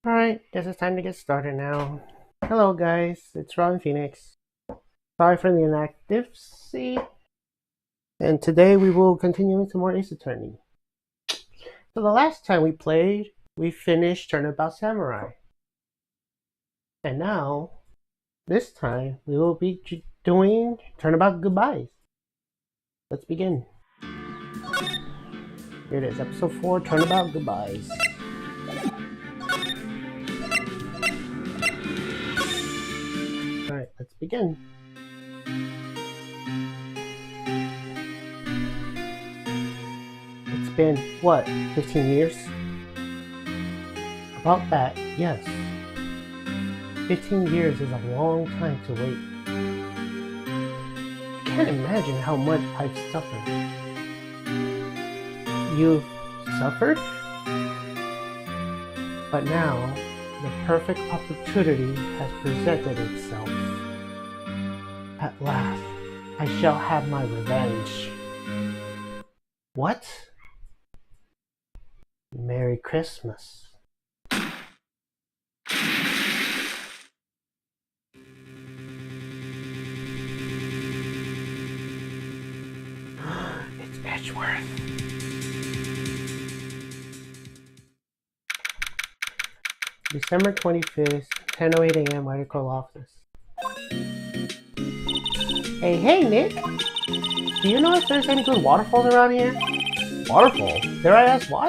Alright, guess it's time to get started now. Hello guys, it's Ron Phoenix. Sorry for the inactivity. And today we will continue into more Ace Attorney. So the last time we played, we finished Turnabout Samurai. And now, this time, we will be doing Turnabout Goodbyes. Let's begin. Here it is, episode 4, Turnabout Goodbyes. Alright, let's begin. It's been, what, 15 years? About that, yes. 15 years is a long time to wait. I can't imagine how much I've suffered. You've suffered? But now, the perfect opportunity has presented itself. At last, I shall have my revenge. What? Merry Christmas. It's Edgeworth. December 25th, 10:08 a.m. Medical office. Hey, Nick! Do you know if there's any good waterfalls around here? Waterfall? Dare I ask why?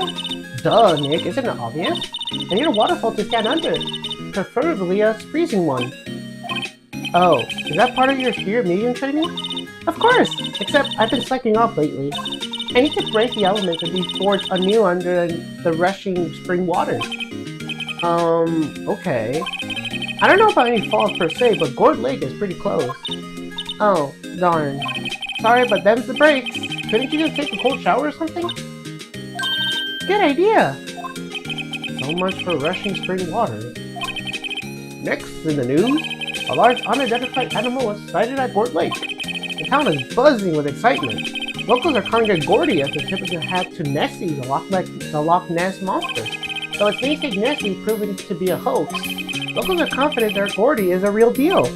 Duh, Nick, isn't it obvious? I need a waterfall to stand under. Preferably a freezing one. Oh, is that part of your spirit medium training? Of course! Except I've been slacking off lately. I need to break the elements and be forged anew under the rushing spring water. Okay. I don't know about any falls per se, but Gourd Lake is pretty close. Oh, darn. Sorry, but them's the breaks. Couldn't you just take a cold shower or something? Good idea! So much for rushing spring water. Next in the news, a large unidentified animal was sighted at Gourd Lake. The town is buzzing with excitement. Locals are calling it Gordy as a typical hat to Nessie, the Loch Ness monster. Though its namesake Nessie proven to be a hoax, locals are confident their Gordy is a real deal.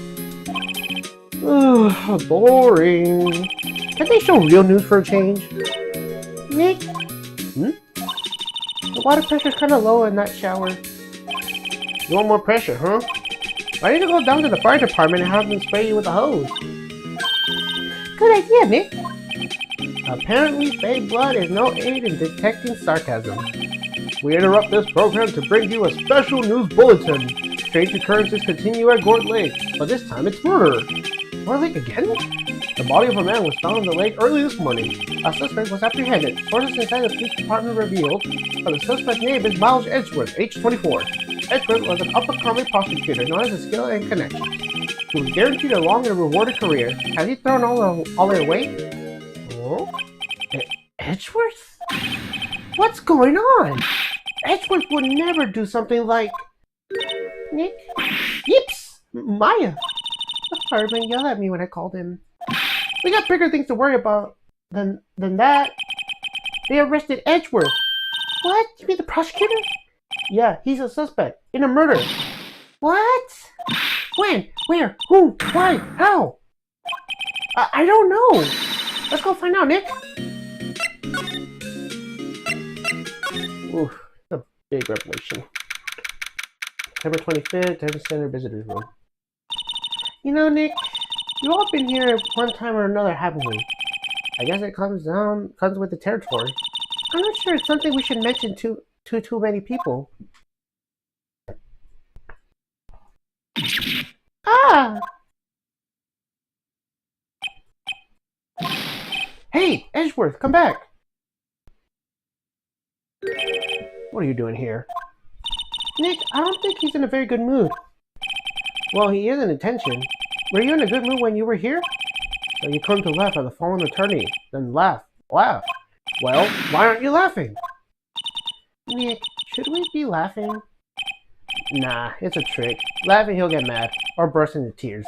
Ugh, boring. Can't they show real news for a change? Nick? The water pressure's kinda low in that shower. You want more pressure, huh? I need to go down to the fire department and have them spray you with a hose. Good idea, Nick. Apparently, fake blood is no aid in detecting sarcasm. We interrupt this program to bring you a special news bulletin. Strange occurrences continue at Gourd Lake, but this time it's murder. Gourd Lake again? The body of a man was found in the lake early this morning. A suspect was apprehended. Sources inside the police department revealed that the suspect's name is Miles Edgeworth, age 24. Edgeworth was an up-and-coming prosecutor known as a skill and connections. He was guaranteed a long and rewarded career. Has he thrown all it away? Oh? Edgeworth? What's going on? Edgeworth would never do something like... Nick? Yips! Maya! The fireman yelled at me when I called him. We got bigger things to worry about than that. They arrested Edgeworth. What? You mean the prosecutor? Yeah, he's a suspect in a murder. What? When? Where? Who? Why? How? I don't know. Let's go find out, Nick. Oof, a big revelation. September 25th, Devon Center Visitors Room. You know, Nick, we've all been here one time or another, haven't we? I guess it comes with the territory. I'm not sure it's something we should mention to too many people. Ah! Hey, Edgeworth, come back! What are you doing here? Nick, I don't think he's in a very good mood. Well, he is in detention. Were you in a good mood when you were here? So you come to laugh at the fallen attorney, then laugh. Well, why aren't you laughing? Nick, should we be laughing? Nah, it's a trick. Laughing, he'll get mad, or burst into tears.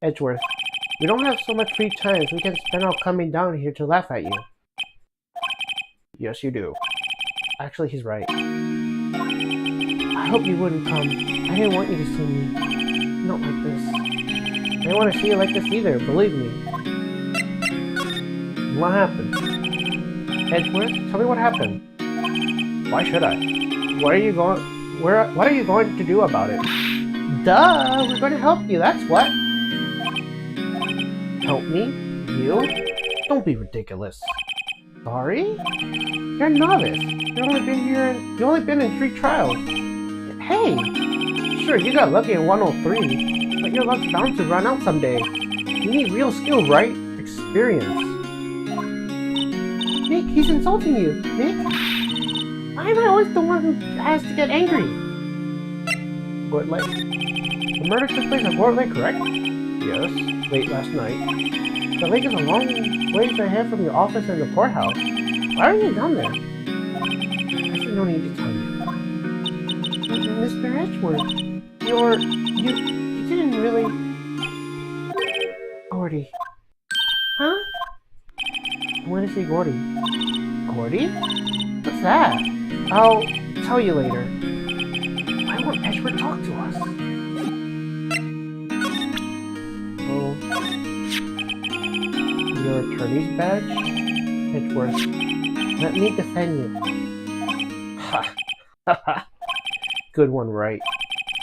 Edgeworth, we don't have so much free time as we can spend on coming down here to laugh at you. Yes, you do. Actually, he's right. I hope you wouldn't come. I didn't want you to see me. Not like this. I didn't want to see you like this either, believe me. What happened? Edgeworth, tell me what happened. Why should I? What are you going to do about it? Duh! We're going to help you, that's what! Help me? You? Don't be ridiculous. Sorry? You're a novice. You've only been in 3 trials. Hey! Sure, you got lucky in 103, but your luck's bound to run out someday. You need real skill, right? Experience. Nick, he's insulting you. Nick? Why am I always the one who has to get angry? Gort Lake. The murder took place at Gort Lake, correct? Yes, late last night. The lake is a long ways ahead from your office and the courthouse. Why are you down there? I should no need to tell you. Mr. Edgeworth, you didn't really... Gordy. Huh? I want to see Gordy. Gordy? What's that? I'll tell you later. Why won't Edgeworth talk to us? Oh. Your attorney's badge? Edgeworth, let me defend you. Ha! Ha ha! Good one, Wright.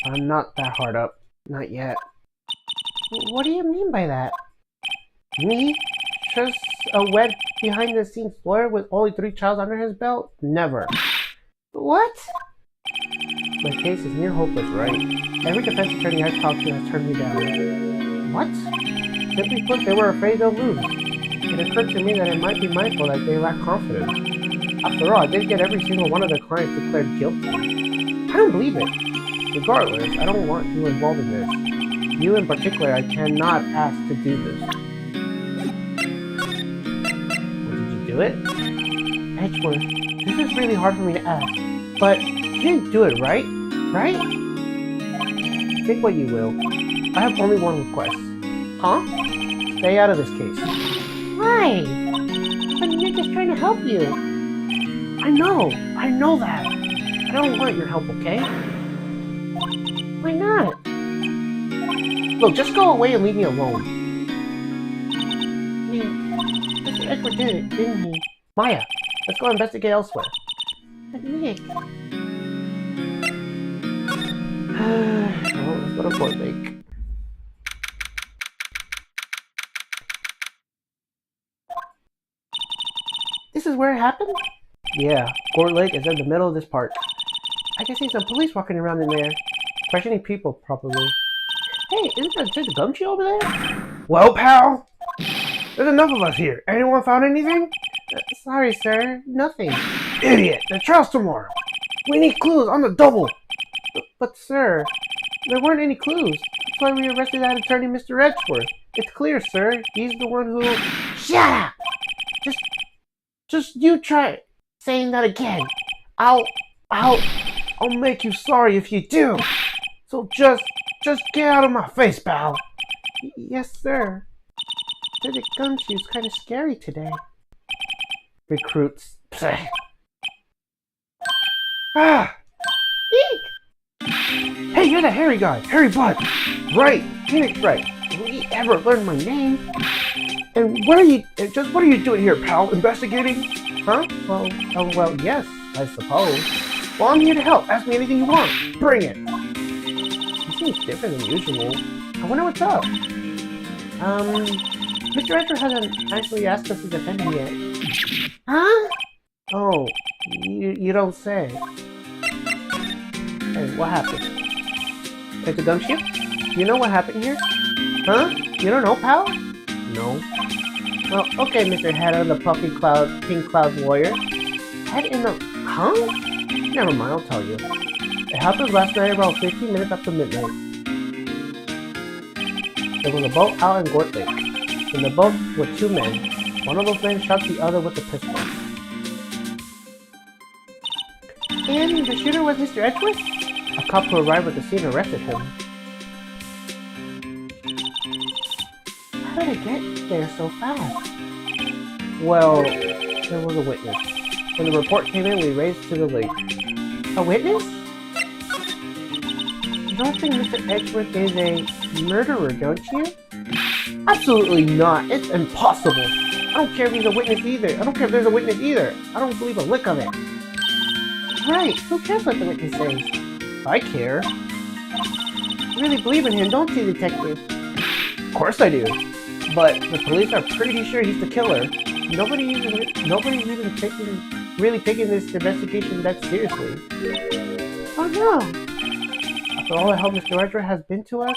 I'm not that hard up. Not yet. What do you mean by that? Me? Just a wet behind-the-scenes lawyer with only 3 trials under his belt? Never. What? My case is near hopeless, right? Every defense attorney I've talked to has turned me down. What? Simply put, they were afraid they'll lose. It occurred to me that it might be my fault that they lack confidence. After all, I did get every single one of their clients declared guilty. I don't believe it. Regardless, I don't want you involved in this. You in particular, I cannot ask to do this. Well, did you do it? Edgeworth, this is really hard for me to ask, but you didn't do it, right? Right? Think what you will. I have only one request. Huh? Stay out of this case. Why? But Nick is trying to help you. I know that. I don't want your help, okay? Why not? Look, just go away and leave me alone. Nick, Mr. Edgeworth did it, didn't he? Maya, let's go investigate elsewhere. But Nick... well, let's go to Gort Lake. This is where it happened? Yeah, Gort Lake is in the middle of this park. I can see some police walking around in there. Questioning people, probably. Hey, isn't that just a gumshoe over there? Well, pal? There's enough of us here. Anyone found anything? Sorry, sir. Nothing. Idiot! The trial's tomorrow. We need clues on the double. But sir, there weren't any clues. That's why we arrested that attorney, Mr. Edgeworth. It's clear, sir. He's the one who... Shut up! Just you try saying that again. I'll make you sorry if you do. So just get out of my face, pal. Yes, sir. The gumshoe's kind of scary today. Recruits. Psst. Ah! Eek! Hey, you're the hairy guy. Hairy butt. Right. Phoenix Wright. Will you ever learn my name? And what are you doing here, pal? Investigating? Huh? Well, yes, I suppose. Well, I'm here to help. Ask me anything you want. Bring it. He seems different than usual. I wonder what's up. Mr. Edgeworth hasn't actually asked us to defend him yet. Huh? Oh, you don't say. Hey, what happened? It's a gumshoe? You know what happened here? Huh? You don't know, pal? No. Well, okay, Mr. Head of the Pink Cloud Warrior. Head in the... Huh? Never mind, I'll tell you. It happened last night around 15 minutes after midnight. There was a boat out in Gort Lake. In the boat were 2 men. One of those men shot the other with a pistol. And the shooter was Mr. Edgeworth? A cop who arrived at the scene arrested him. How did it get there so fast? Well, there was a witness. When the report came in, we raced to the lake. A witness? You don't think Mr. Edgeworth is a murderer, don't you? Absolutely not. It's impossible. I don't care if he's a witness either. I don't care if there's a witness either. I don't believe a lick of it. Right. Who cares what the witness says? I care. You really believe in him, don't you, Detective? Of course I do. But the police are pretty sure he's the killer. Nobody's even really taking this investigation that seriously. Oh no! After all the help Mr. Wright has been to us,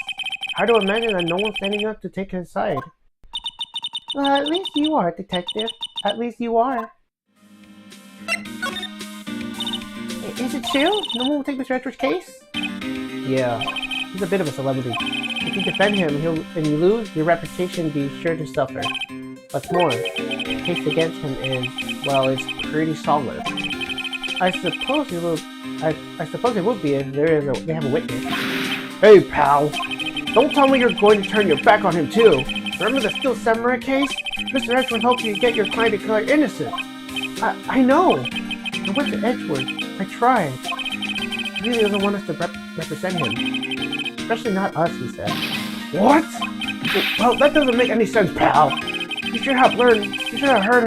hard to imagine that no one's standing up to take his side. Well, at least you are, Detective. At least you are. Is it true? No one will take Mr. Edgeworth's case? Yeah, he's a bit of a celebrity. If you defend him and you lose, your reputation will be sure to suffer. What's more, the case against him is, well, it's pretty solid. I suppose it would be if they have a witness. Hey, pal! Don't tell me you're going to turn your back on him too. Remember the Steel Samurai case? Mr. Edgeworth hoped you get your client declared innocent. I know. I went to Edgeworth. I tried. He really doesn't want us to represent him. Especially not us, he said. What? Well, that doesn't make any sense, pal. You should have heard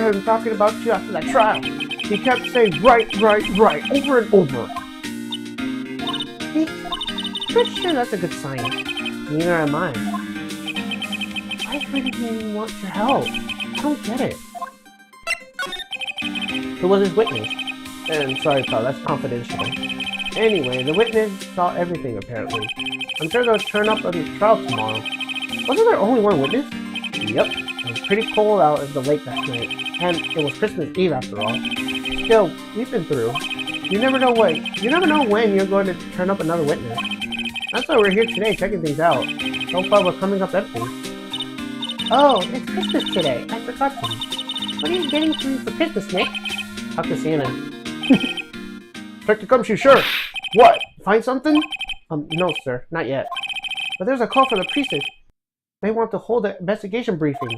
him talking about you after that trial. He kept saying right, over and over. Pretty sure that's a good sign. Neither am I. Why wouldn't he want your help? I don't get it. Who was his witness? Sorry, pal, that's confidential. Anyway, the witness saw everything, apparently. I'm sure they'll turn up on the trial tomorrow. Wasn't there only one witness? Yep. It was pretty cold out in the lake that night, and it was Christmas Eve after all. Still, we've been through. You never know when you're going to turn up another witness. That's why we're here today, checking things out. So far, we're coming up empty. Oh, it's Christmas today. I forgot to. What are you getting for Christmas, Nick? Talk to Santa. Check the gumshoe, sure. What? Find something? No, sir, not yet. But there's a call for the precinct. They want to hold an investigation briefing.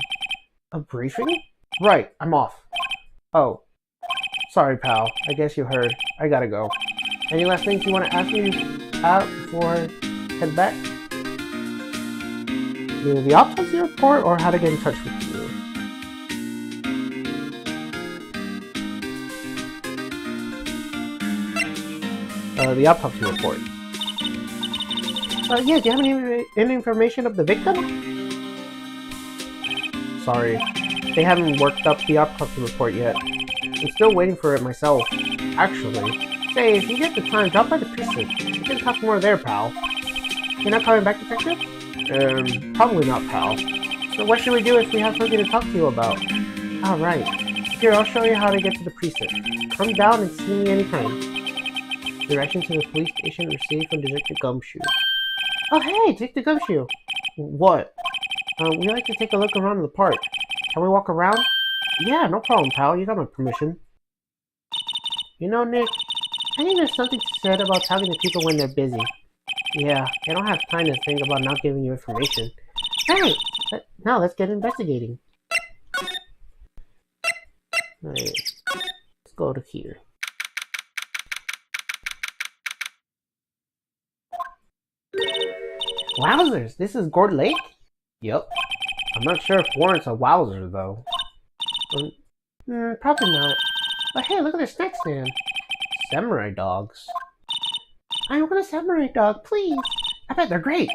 A briefing? Right, I'm off. Oh. Sorry, pal. I guess you heard. I gotta go. Any last things you want to ask me before I head back? Either the autopsy report or how to get in touch with you. The autopsy report. Yeah, do you have any information of the victim? Sorry, they haven't worked up the autopsy report yet. I'm still waiting for it myself. Actually, say, if you get the time, drop by the precinct. We can talk more there, pal. You're not coming back, Detective? Probably not, pal. So what should we do if we have something to talk to you about? Alright. Here, I'll show you how to get to the precinct. Come down and see me anytime. Direction to the police station received from Detective Gumshoe. Oh hey, Detective Gumshoe! What? We like to take a look around the park. Can we walk around? Yeah, no problem, pal. You got my permission. You know, Nick, I think there's something said about talking to people when they're busy. Yeah, they don't have time to think about not giving you information. Hey! Now let's get investigating. Alright, let's go to here. Wowzers! This is Gourd Lake? Yup. I'm not sure if warrants a wowzer, though. Probably not. But hey, look at their snack stand. Samurai dogs. I want a samurai dog, please! I bet they're great!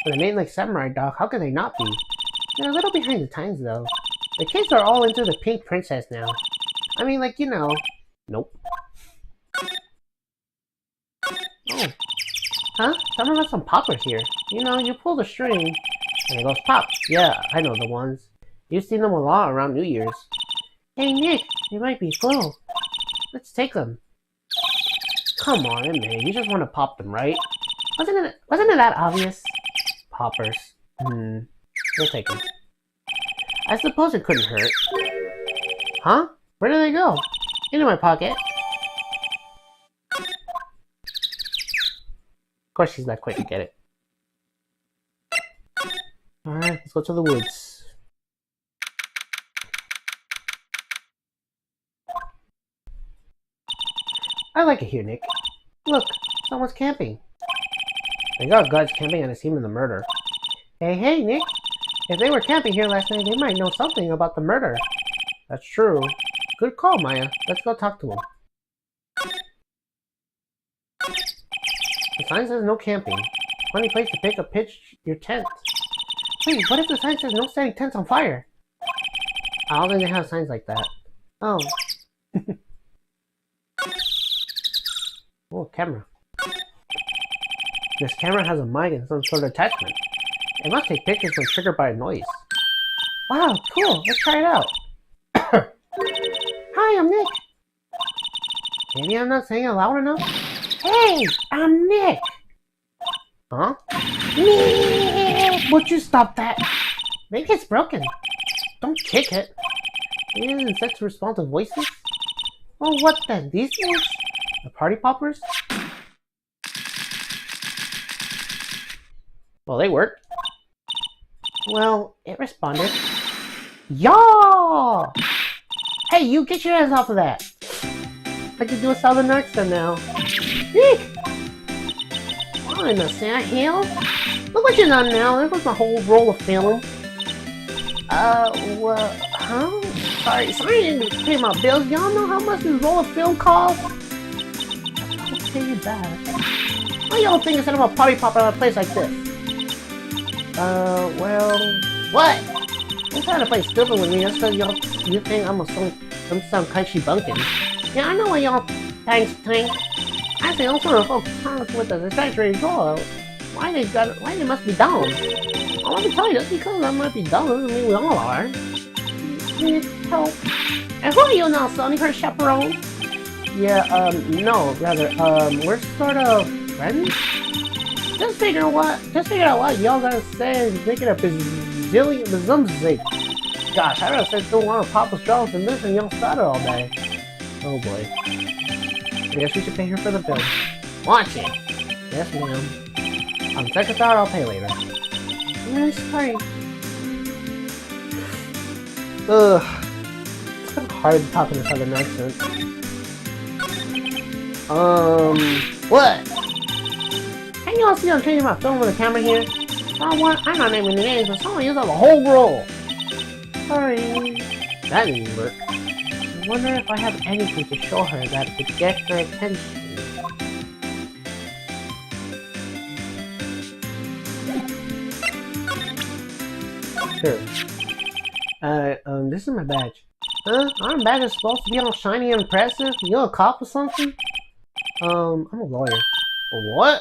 With a name like Samurai Dog, how can they not be? They're a little behind the times, though. The kids are all into the pink princess now. I mean, like, you know. Nope. Oh. Huh? Someone left some poppers here. You know, you pull the string, and it goes pop. Yeah, I know the ones. You've seen them a lot around New Year's. Hey, Nick, they might be full. Let's take them. Come on, man. You just want to pop them, right? Wasn't it that obvious? Poppers. We'll take them. I suppose it couldn't hurt. Huh? Where did they go? Into my pocket. Of course she's not quick to get it. Alright, let's go to the woods. I like it here, Nick. Look, someone's camping. They got guards camping at the scene of the murder. Hey, Nick. If they were camping here last night, they might know something about the murder. That's true. Good call, Maya. Let's go talk to them. The sign says no camping. Funny place to pitch your tent. Wait, what if the sign says no setting tents on fire? I don't think they have signs like that. Oh. Oh, camera. This camera has a mic and some sort of attachment. It must take pictures when triggered by a noise. Wow, cool. Let's try it out. Hi, I'm Nick. Maybe I'm not saying it loud enough? Hey, I'm Nick. Huh? Nick! Would you stop that? Maybe it's broken. Don't kick it. And set to responsive voices? Well, what then? These things? The party poppers? Well, they work. Well, it responded. Yaw! Hey, you get your hands off of that! I can do a southern accent now. Eek! Oh, in the sand hill? Look what you done now. There goes my whole roll of film. Well, huh? Sorry, I didn't pay my bills. Y'all know how much this roll of film costs? I'll pay you back. What y'all think instead of a party popper at a place like this? Well... What? Don't try to play stupid with me just so you think I'm some country bunkin. Yeah, I know what y'all thanks think. I say all sort of folks with the exaggerated goal. Why they must be dumb? Well, let me tell you, just because I might be dumb doesn't mean we all are. Need help. And who are you now, Sonny? Her chaperone? Yeah, no, rather, we're sort of friends? Just figure out what y'all gotta say and make it a bazumzik. Gosh, I really don't want to pop a straw and this and y'all started all day. Oh boy. I guess we should pay her for the bill. Watch it! Yes, ma'am. On second thought, I'll pay later. I'm really sorry. Ugh. It's kind of hard talking to southern accent. What? Can you all see I'm changing my film with the camera here? I'm not naming the names, but someone used up a whole roll. Sorry. That didn't work. I wonder if I have anything to show her that would get her attention. Sure. This is my badge. Huh? Aren't badges supposed to be all shiny and impressive? You a cop or something? I'm a lawyer. What?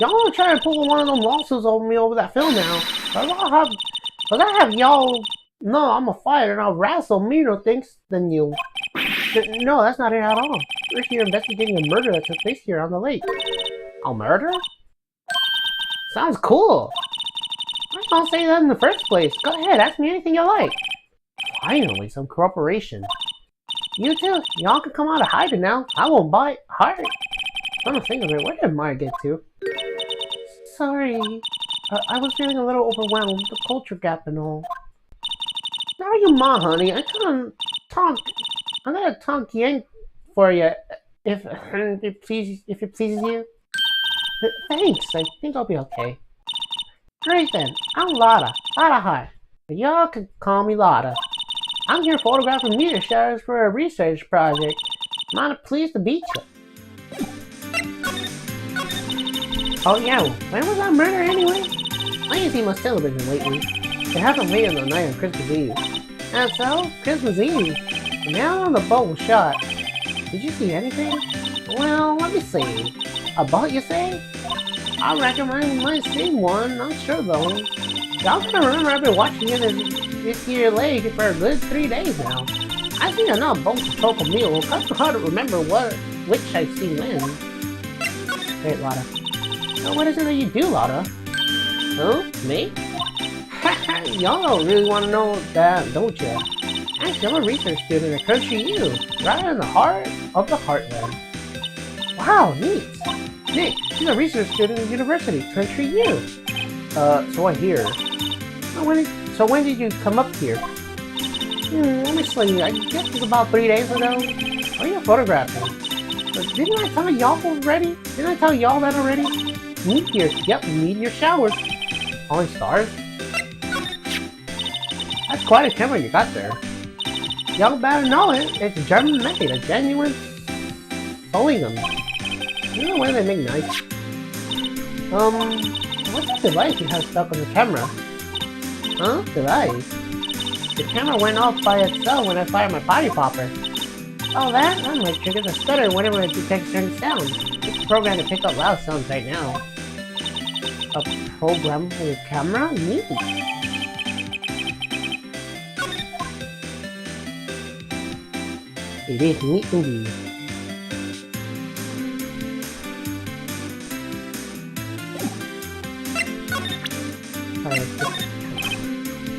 Y'all wanna try to pull one of them lawsuits over me over that film now? Cause I have y'all... No, I'm a fighter and I'll wrestle meaner things than you. No, that's not it at all. We're here investigating a murder that took place here on the lake. A murder? Sounds cool. Why don't say that in the first place? Go ahead, ask me anything you like. Finally, some cooperation. You two, y'all can come out of hiding now. I won't bite. Hard. I'm gonna think of it. Where did Maya get to? Sorry. I was feeling a little overwhelmed. The culture gap and all. Now you ma, honey. I got a tonk yank for you. If it pleases you. Thanks. I think I'll be okay. Great then. I'm Lotta. Lotta High. But y'all can call me Lotta. I'm here photographing meteor showers for a research project. I'm pleased to meet you. Oh yeah, when was that murder anyway? I ain't seen much television lately. It happened late in the night on Christmas Eve. And so, Christmas Eve, the man on the boat was shot. Did you see anything? Well, let me see. A boat, you say? I reckon I might see one, not sure though. Y'all gotta remember I've been watching it this year lake for a good 3 days now. I've seen enough boats to cook a meal. It's hard to remember which I've seen when. Wait, Lotta. So what is it that you do, Lotta? Huh? Me? Y'all don't really want to know that, don't you? Actually, I'm a research student at Country U, right in the heart of the heartland. Wow, neat! Nick, she's a research student at university, Country U. So I hear. So when did you come up here? Let me see, I guess it was about 3 days ago. What are you photographing? But didn't I tell y'all already? Didn't I tell y'all that already? Meteor. Yep, meteor showers. Falling stars? That's quite a camera you got there. Y'all better know it. It's German made, a genuine Solingum. You know where they make nice. What's the device you have stuck on the camera? Huh? Device? The camera went off by itself when I fired my body popper. Oh, that might trigger the stutter whenever it detects certain sounds. It's programmed to pick up loud sounds right now. A program for your camera? Neat. It is neat indeed.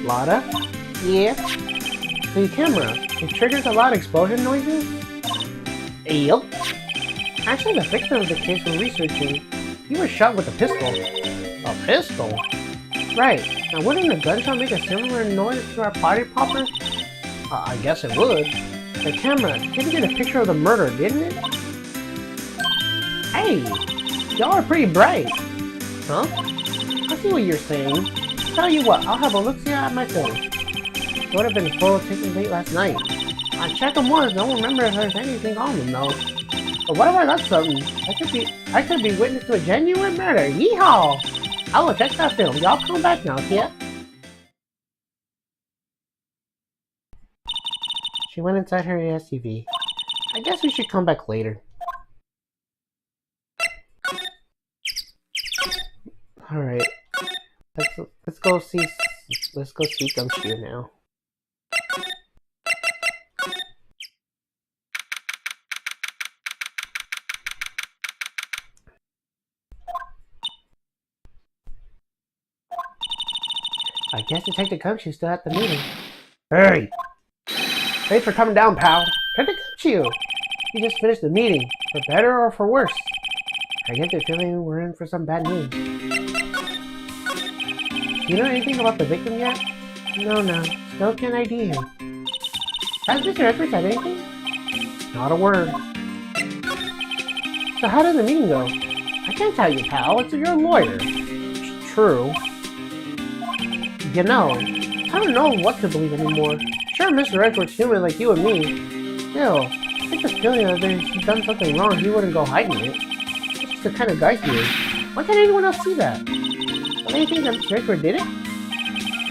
Lotta? Yeah? So your camera, it triggers a lot of explosion noises? Yup. Actually, the victim of the case we're researching, he was shot with a pistol. A pistol? Right. Now wouldn't a gunshot make a similar noise to our party popper? I guess it would. The camera didn't get a picture of the murder, didn't it? Hey! Y'all are pretty bright. Huh? I see what you're saying. Tell you what, I'll have a look-see at my phone. It would have been a photo taken late last night. I checked them once, don't remember if there's anything on them though. But what if I got something? I could be witness to a genuine murder. Yeehaw! I will check that film. Y'all come back now, yeah? She went inside her SUV. I guess we should come back later. Alright. Let's go see Gumshoe now. I guess Detective Gumshoe's still at the meeting. Hey! Thanks for coming down, pal. Detective Gumshoe! You just finished the meeting. For better or for worse? I get the feeling we're in for some bad news. You know anything about the victim yet? No. Still can't ID him. Has Mr. Edwards said anything? Not a word. So how did the meeting go? I can't tell you, pal. It's your lawyer. It's true. You know, I don't know what to believe anymore. Sure, Mr. Edwards' human like you and me. Still, I get the feeling that if he's done something wrong, he wouldn't go hiding it. That's just the kind of guy he is. Why can't anyone else see that? Don't you think that Mr. Edwards did it?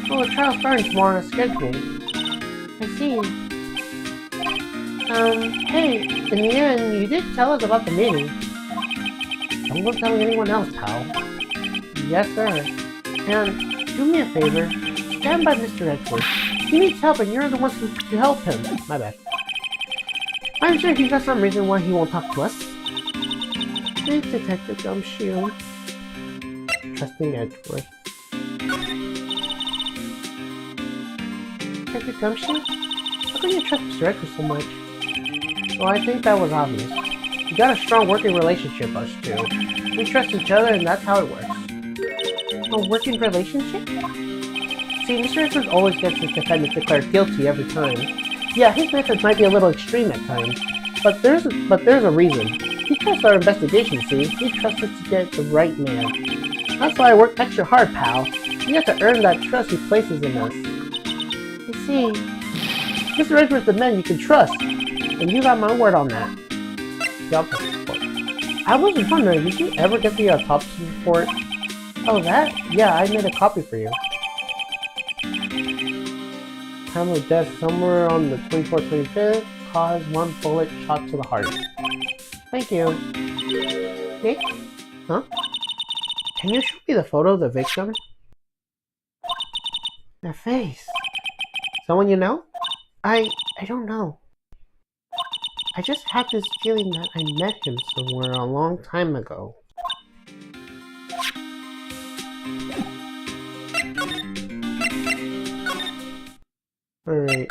Well, the trial's starting tomorrow as scheduled. I see. Hey, in the end, you did tell us about the meeting. Don't go telling anyone else, pal. Yes, sir. And do me a favor. Stand by Mr. Edwards. He needs help and you're the ones to help him. My bad. I'm sure he's got some reason why he won't talk to us. Thanks, Detective Gumshoe. Trusting Edgeworth. Detective Gumshoe? How can you trust Mr. Edgeworth so much? Well, I think that was obvious. We got a strong working relationship, us two. We trust each other and that's how it works. A working relationship? See, Mr. Edgeworth always gets his defendant declared guilty every time. Yeah, his methods might be a little extreme at times, but there's a reason. He trusts our investigation, see? He trusts us to get the right man. That's why I work extra hard, pal. You have to earn that trust he places in us. You see, Mr. Edwards the man you can trust, and you got my word on that. Yup. I was wondering, did you ever get the autopsy report? Oh, that? Yeah, I made a copy for you. Time of death somewhere on the 24th, 25th. Cause 1 bullet shot to the heart. Thank you. Nick? Huh? Can you show me the photo of the victim? Their face. Someone you know? I don't know. I just had this feeling that I met him somewhere a long time ago. Alright.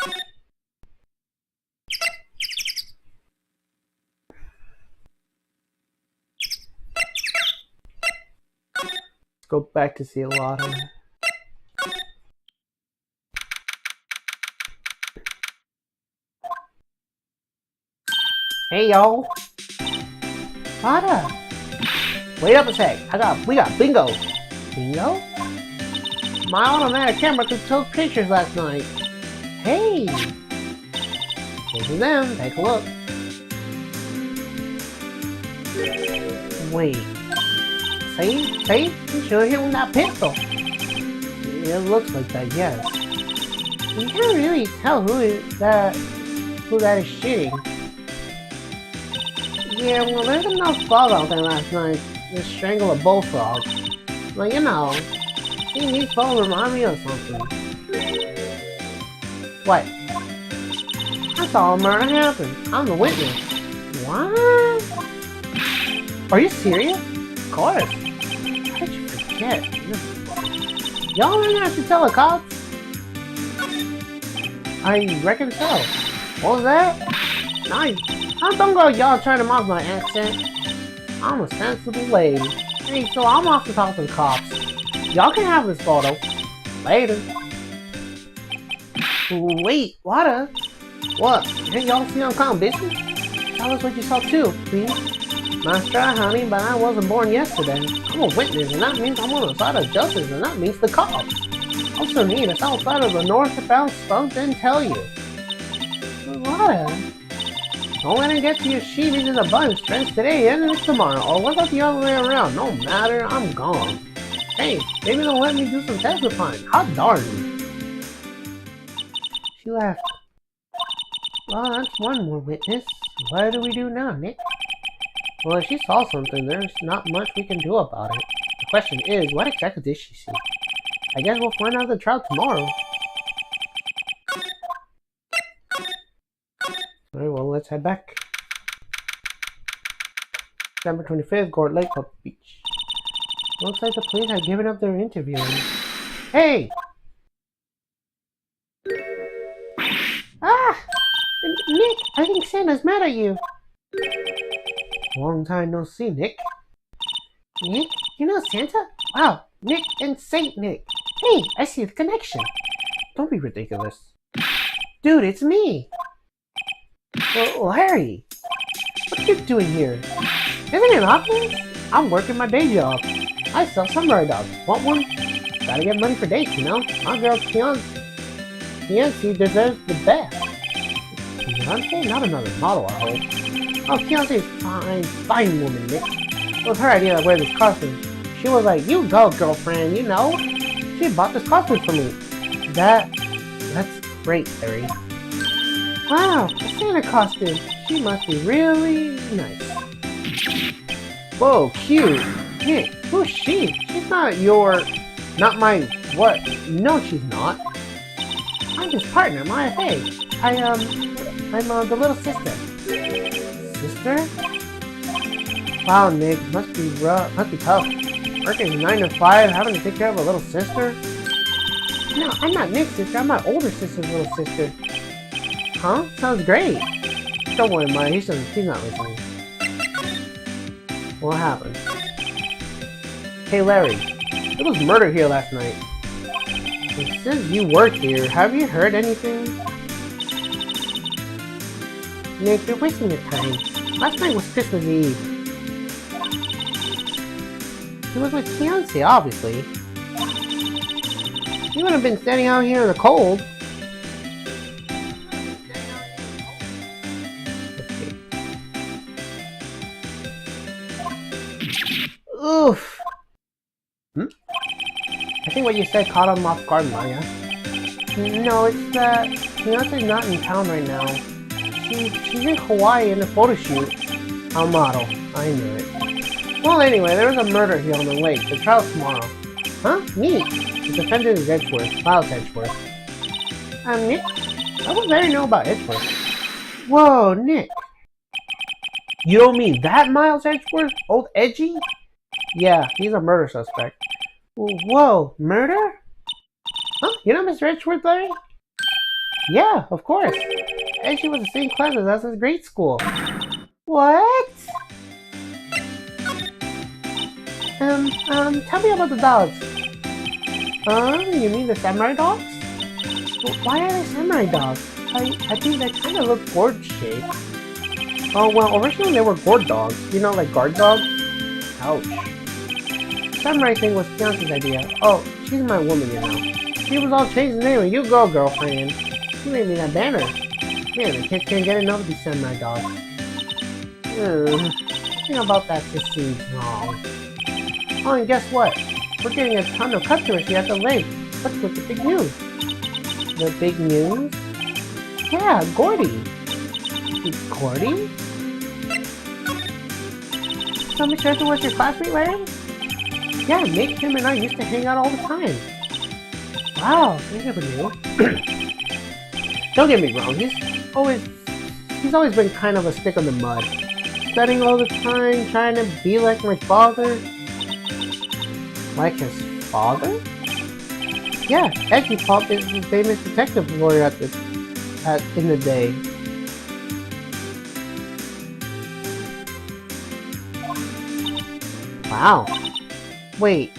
Let's go back to see a lot of them. Hey y'all! Lada! Wait up a sec. We got bingo. Bingo? My automatic camera took pictures last night. Hey! This is them. Take a look. Wait. See? You should have hit with that pistol. It looks like that, yes. You can't really tell who that is shooting. Yeah, well, there's enough bug out there last night to strangle a bullfrog. Well, you know, seeing these bugs remind me of something. What? I saw a murder happen. I'm the witness. What? Are you serious? Of course. How did you forget? Y'all really have to tell the cops? I reckon so. What was that? Nice. Don't go y'all trying to mock my accent. I'm a sensible lady. Hey, so I'm off to talk to the cops. Y'all can have this photo. Later. Wait, what? What? Hey, y'all see I'm kind of busy? Tell us what you saw too, please. Nice try, honey, but I wasn't born yesterday. I'm a witness, and that means I'm on the side of justice, and that means the cops. Also need us outside of the northbound spunk and tell you. What? Don't let it get to your sheepies in a bunch. Friends today and tomorrow. Or what about the other way around? No matter, I'm gone. Hey, maybe they'll let me do some testifying. Hot darn. She laughed. Well, that's one more witness. What do we do now, Nick? Well, if she saw something, there's not much we can do about it. The question is, what exactly did she see? I guess we'll find out the trial tomorrow. Alright, well, let's head back. December 25th, Gourd Lake Beach. Looks like the police have given up their interviewing. Hey! Ah! Nick, I think Santa's mad at you. Long time no see, Nick. Nick? You know Santa? Wow, Nick and Saint Nick. Hey, I see the connection. Don't be ridiculous. Dude, it's me. Larry, what are you doing here? Isn't it obvious? I'm working my day job. I sell samurai dogs. Want one? Gotta get money for dates, you know? My girl's fiancé deserves the best. Fiancé? Not another model, I hope. Oh, fiancé's fine woman, Nick. It was her idea to wear this costume. She was like, you go, girlfriend, you know? She bought this costume for me. That's great, Larry. Wow, a Santa costume. She must be really nice. Whoa, cute. Nick, who's she? She's not my, what? No, she's not. I'm his partner, my FA. I'm the little sister. Sister? Wow, Nick, must be rough, must be tough. Working 9 to 5, having to take care of a little sister? No, I'm not Nick's sister, I'm my older sister's little sister. Huh? Sounds great. Don't worry, Maya, he's not listening. What happened? Hey, Larry, there was murder here last night. It says you work here. Have you heard anything? Nick, you're wasting your time. Last night was Christmas Eve. He was with fiancé, obviously. He would have been standing out here in the cold. Oof. I think what you said caught him off guard, Maya. No, it's that fiancé's not in town right now. She's in Hawaii in a photo shoot. A model. I knew it. Well, anyway, there was a murder here on the lake. The trial's tomorrow. Huh? Me? The defendant is Edgeworth. Miles Edgeworth. Nick? I would Larry know about Edgeworth. Whoa, Nick. You don't mean that Miles Edgeworth? Old Edgy? Yeah, he's a murder suspect. Whoa, murder? Huh? You know Mr. Edgeworth, Larry? Yeah, of course. Edgy was the same class as us in grade school. What? Tell me about the dogs. You mean the samurai dogs? Well, why are they samurai dogs? I think they kind of look gourd-shaped. Oh, well, originally they were gourd dogs. You know, like guard dogs? Ouch. Samurai thing was Fiance's idea. Oh, she's my woman, you know. She was all changed anyway. You go, girlfriend. You made me that banner. Man, the kids can't get enough of these samurai dogs. Something about that just seems wrong. Oh, and guess what? We're getting a ton of customers here at the lake. Let's look at the big news. The big news? Yeah, Gordy. Gordy? So Miss Arthur was your classmate, Larry? Yeah, Nick, him, and I used to hang out all the time. Wow, I never knew. Don't get me wrong, he's always been kind of a stick in the mud. Studying all the time, trying to be like my father. Like his father? Yeah, Eggy Pop is the famous detective lawyer in the day. Wow. Wait.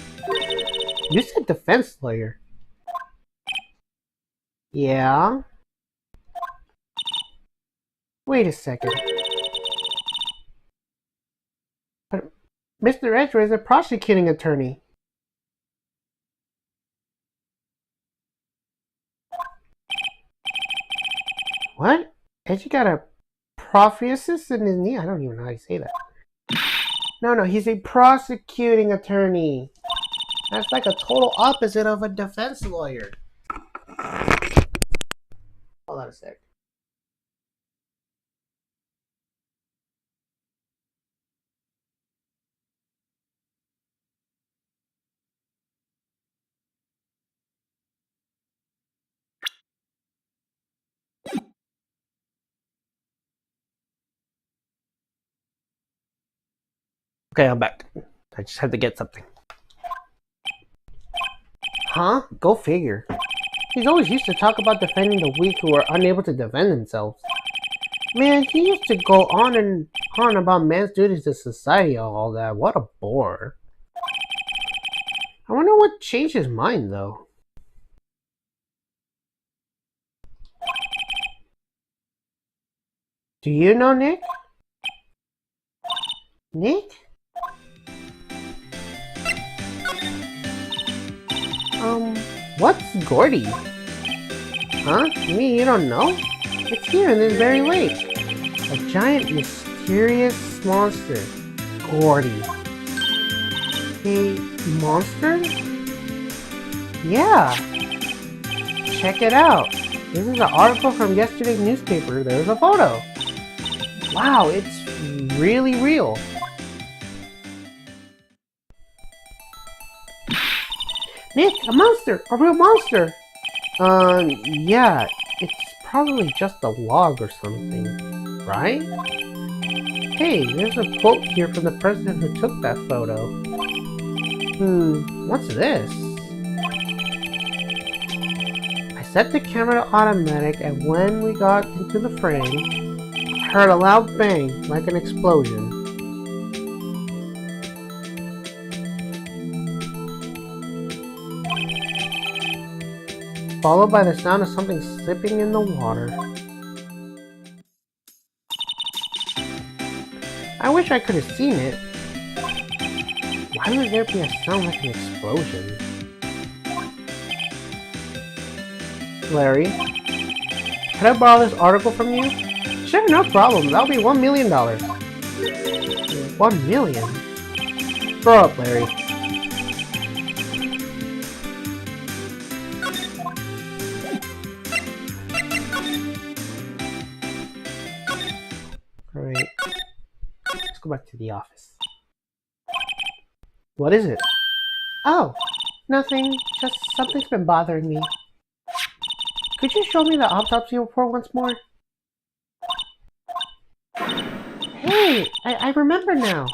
You said defense lawyer. Yeah? Wait a second. But Mr. Ezra is a prosecuting attorney. What? Edgy got a prophysis in his knee? I don't even know how you say that. No, he's a prosecuting attorney. That's like a total opposite of a defense lawyer. Hold on a sec. Okay, I'm back. I just had to get something. Huh? Go figure. He's always used to talk about defending the weak who are unable to defend themselves. Man, he used to go on and on about man's duties to society and all that. What a bore. I wonder what changed his mind, though. Do you know Nick? Nick? What's Gordy? Huh? You mean you don't know? It's here in this very lake. A giant, mysterious monster. Gordy. A monster? Yeah. Check it out. This is an article from yesterday's newspaper. There's a photo. Wow, it's really real. Nick, a monster! A real monster! Yeah, it's probably just a log or something, right? Hey, there's a quote here from the president who took that photo. What's this? I set the camera to automatic, and when we got into the frame, I heard a loud bang, like an explosion. Followed by the sound of something slipping in the water. I wish I could have seen it. Why would there be a sound like an explosion? Larry, can I borrow this article from you? Sure, no problem. That'll be $1 million. $1 million? Grow up, Larry. Alright. Let's go back to the office. What is it? Oh, nothing. Just something's been bothering me. Could you show me the autopsy report once more? Hey, I remember now.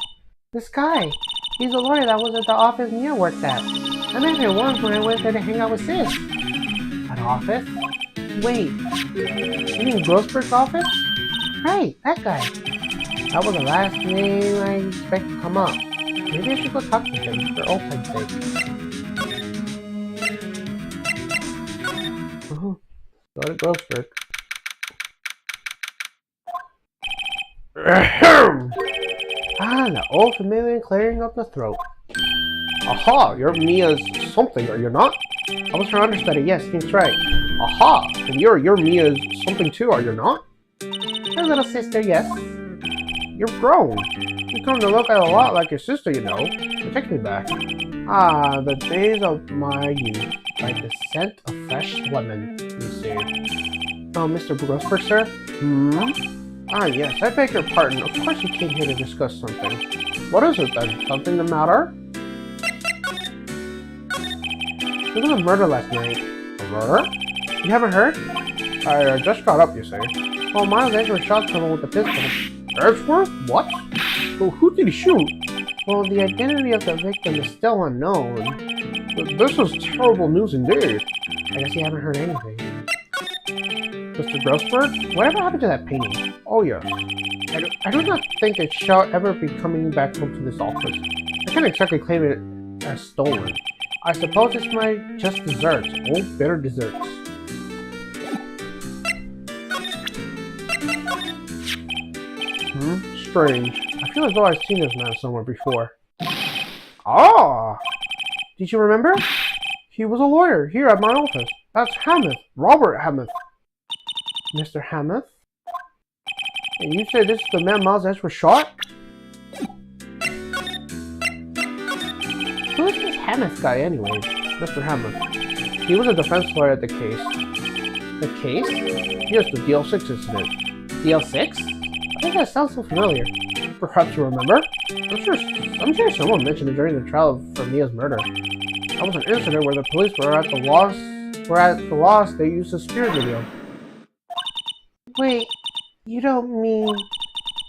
This guy. He's a lawyer that was at the office Mia worked at. I met him once when I went there to hang out with Sis. An office? Wait, you mean Grossberg's office? Right, that guy. That was the last name I expect to come up. Maybe I should go talk to him for old time's sake. Go to Grossberg. Ah, the old familiar clearing up the throat. Aha, you're Mia's something, are you not? I was her understudy, yes, seems right. Aha, and you're Mia's something too, are you not? Her little sister, yes. You're grown. You come to look a lot like your sister, you know. It takes me back. Ah, the days of my youth, like the scent of fresh lemon, you say. Oh, Mr. Grossberg, sir? Ah, yes, I beg your pardon. Of course you came here to discuss something. What is it then? Something the matter? There was a murder last night. A murder? You haven't heard? I just got up, you say. Well, Miles Edgeworth shot someone with a pistol. Edgeworth? What? Well, who did he shoot? Well, the identity of the victim is still unknown. This is terrible news indeed. I guess you haven't heard anything. Mr. Grossberg? Whatever happened to that painting? Oh, yes. I do not think it shall ever be coming back home to this office. I can't exactly claim it as stolen. I suppose it's my just desserts, old bitter desserts. Strange. I feel as though I've seen this man somewhere before. Ah! Did you remember? He was a lawyer here at my office. That's Hamath, Robert Hamath. Mr. Hamath? And you said this is the man Miles Edgeworth shot? Who is this Hamath guy anyway? Mr. Hamath. He was a defense lawyer at the case. The case? Yes, the DL6 incident. DL6? I think that sounds so familiar. Perhaps you remember? I'm sure someone mentioned it during the trial for Mia's murder. That was an incident where the police were at the loss they used a spirit medium. Wait, you don't mean...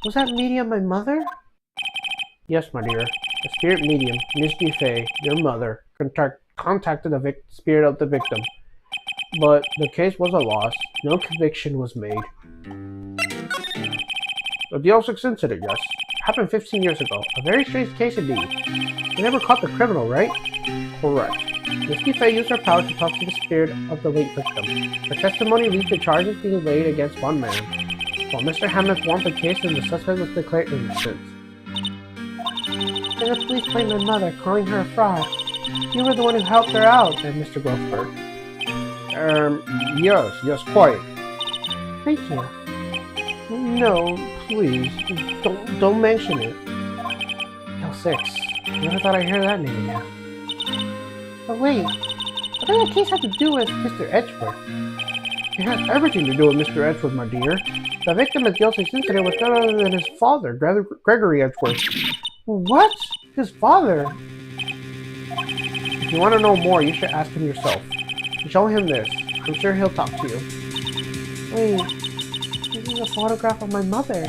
Was that medium my mother? Yes, my dear. The spirit medium, Miss Buffet, your mother, contacted the spirit of the victim. But the case was a loss. No conviction was made. The DL6 incident, yes. Happened 15 years ago. A very strange case indeed. They never caught the criminal, right? Correct. Miss Buffet used her power to talk to the spirit of the late victim. Her testimony leads to charges being laid against one man. While Mr. Hamath won the case and the suspect was declared innocent. And the police blamed my mother, calling her a fraud. You were the one who helped her out, said Mr. Grossberg. Yes, quite. Thank you. No, please, don't mention it. L6. Never thought I'd hear that name again. But wait, what does that case have to do with Mr. Edgeworth? It has everything to do with Mr. Edgeworth, my dear. The victim of the L6 incident was none other than his father, Gregory Edgeworth. What? His father? If you want to know more, you should ask him yourself. Show him this. I'm sure he'll talk to you. Wait, this is a photograph of my mother.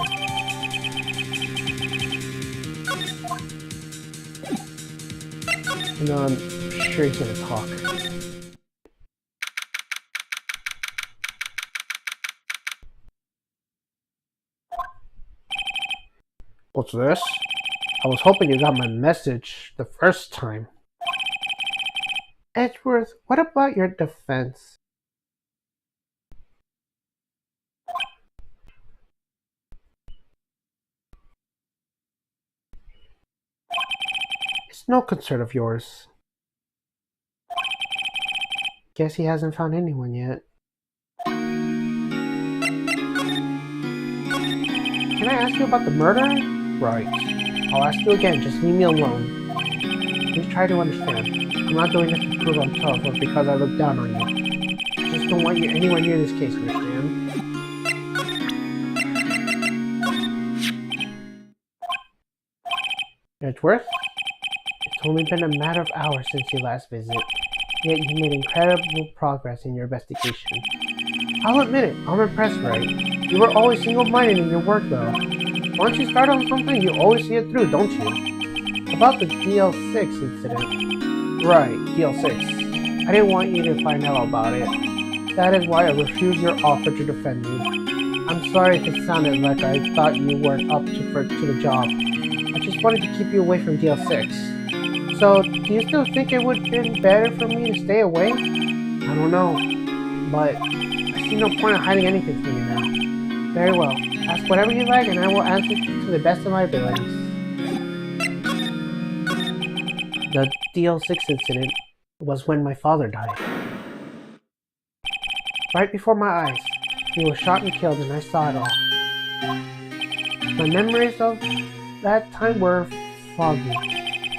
No, I'm sure he's gonna talk. What's this? I was hoping you got my message the first time. Edgeworth, what about your defense? It's no concern of yours. Guess he hasn't found anyone yet. Can I ask you about the murder? Right. I'll ask you again, just leave me alone. Please try to understand. I'm not doing this to prove I'm tough or because I look down on you. I just don't want you anywhere near this case, understand? Edgeworth? It's only been a matter of hours since your last visit, yet you made incredible progress in your investigation. I'll admit it, I'm impressed, Wright. You were always single-minded in your work, though. Once you start on something, you always see it through, don't you? About the DL6 incident. Right, DL6. I didn't want you to find out about it. That is why I refused your offer to defend you. I'm sorry if it sounded like I thought you weren't up to the job. I just wanted to keep you away from DL6. So, do you still think it would have been better for me to stay away? I don't know, but I see no point in hiding anything from you now. Very well. Ask whatever you like and I will answer to the best of my abilities. The DL6 incident was when my father died. Right before my eyes, he was shot and killed, and I saw it all. My memories of that time were foggy.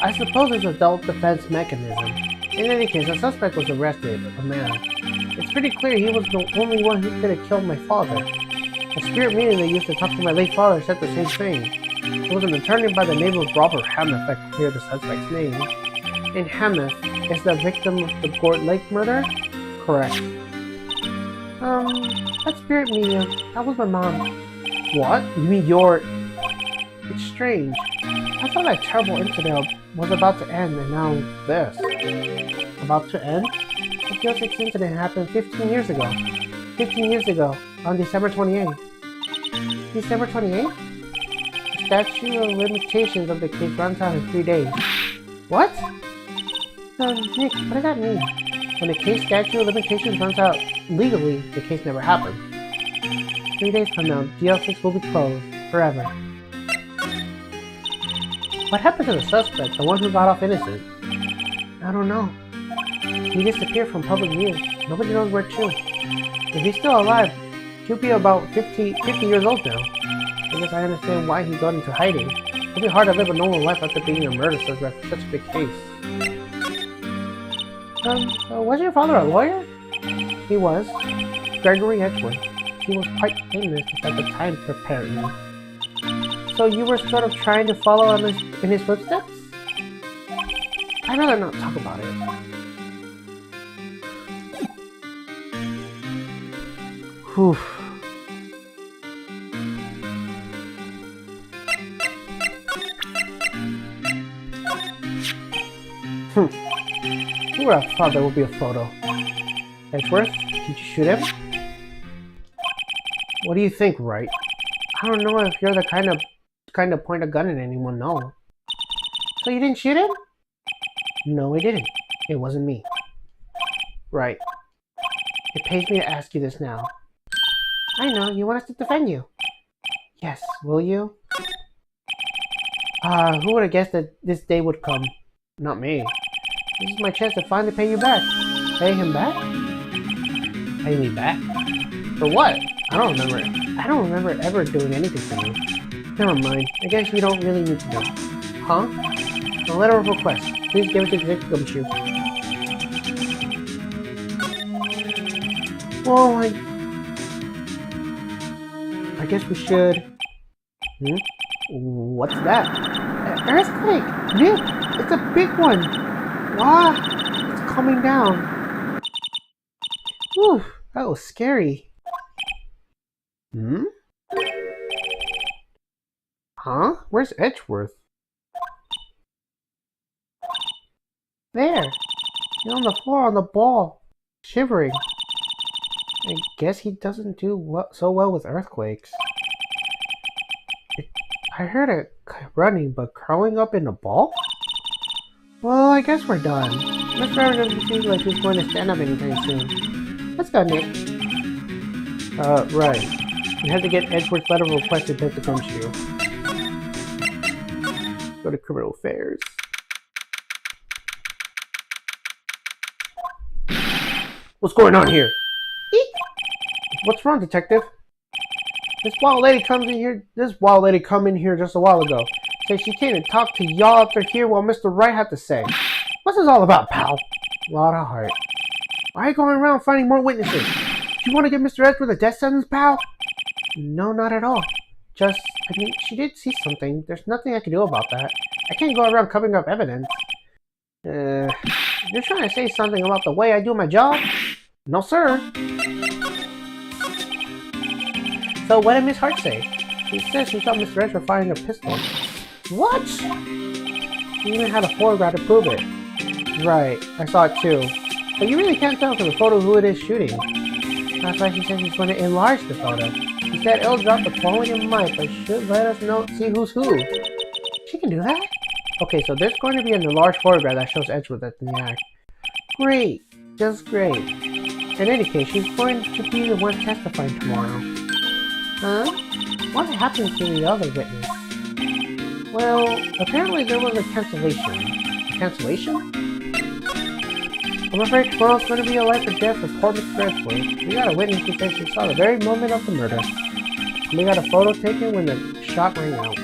I suppose it's a self-defense mechanism. In any case, a suspect was arrested, a man. It's pretty clear he was the only one who could have killed my father. A spirit medium that used to talk to my late father said the same thing. It was an attorney by the name of Robert Hamath that cleared the suspect's name. And Hamath is the victim of the Gort Lake murder? Correct. That spirit medium, that was my mom. What? You mean your... It's strange. I thought that terrible incident was about to end, and now this. About to end? The DL6 incident happened 15 years ago. 15 years ago, on December 28th. December 28th? The statute of limitations of the case runs out in 3 days. What? Nick, what does that mean? When the case statute of limitations runs out legally, the case never happened. 3 days from now, DL6 will be closed forever. What happened to the suspect, the one who got off innocent? I don't know. He disappeared from public view. Nobody knows where to. If he's still alive, he'll be about 50 years old now. I guess I understand why he got into hiding. It'll be hard to live a normal life after being a murder suspect for such a big case. Was your father a lawyer? He was. Gregory Edgeworth. He was quite famous at the time, apparently. So you were sort of trying to follow in his footsteps? I'd rather not talk about it. Whew. Who would have thought there would be a photo? Edgeworth, did you shoot him? What do you think, Wright? I don't know if you're the kind of point a gun at anyone, no. So you didn't shoot him? No, I didn't. It wasn't me. Right. It pays me to ask you this now. I know, you want us to defend you. Yes, will you? Who would have guessed that this day would come? Not me. This is my chance to finally pay you back. Pay him back? Pay me back? For what? I don't remember ever doing anything for you. Never mind. I guess you don't really need to know. Huh? A letter of request. Please give it to Detective Gumshoe. Well, I guess we should... What's that? Earthquake! Nick! It's a big one! Ah! It's coming down. Whew! That was scary. Huh? Where's Edgeworth? There! He's on the floor on the ball, shivering. I guess he doesn't do so well with earthquakes. I heard it running, but curling up in a ball? Well, I guess we're done. Mr. Evans doesn't seem like he's going to stand up anytime soon. Let's go, Nick. Right. We have to get Edgeworth's letter of request to Detective Gumshoe. Go to Criminal Affairs. What's going on here? Eek! What's wrong, Detective? This wild lady come in here just a while ago. Said she came and talked to y'all up there here while Mr. Wright had to say. What's this all about, pal? Lot of heart. Why are you going around finding more witnesses? Do you want to give Mr. Edgeworth a death sentence, pal? No, not at all. Just, I mean, she did see something. There's nothing I can do about that. I can't go around covering up evidence. You're trying to say something about the way I do my job? No, sir. So what did Miss Hart say? She says she saw Mr. Edgeworth firing a pistol. What? She even had a photograph to prove it. Right, I saw it too. But you really can't tell from the photo who it is shooting. That's why she says she's going to enlarge the photo. She said it'll drop the quality of mic, but should let us know, see who's who. She can do that? Okay, so there's going to be an enlarged photograph that shows Edgeworth at the act. Great, just great. In any case, she's going to be the one testifying tomorrow. Huh? What happened to the other witness? Well, apparently there was a cancellation. cancellation? I'm afraid tomorrow's going to be a life or death for poor Mr. Edgeworth. We got a witness who says she saw the very moment of the murder. And we got a photo taken when the shot rang out.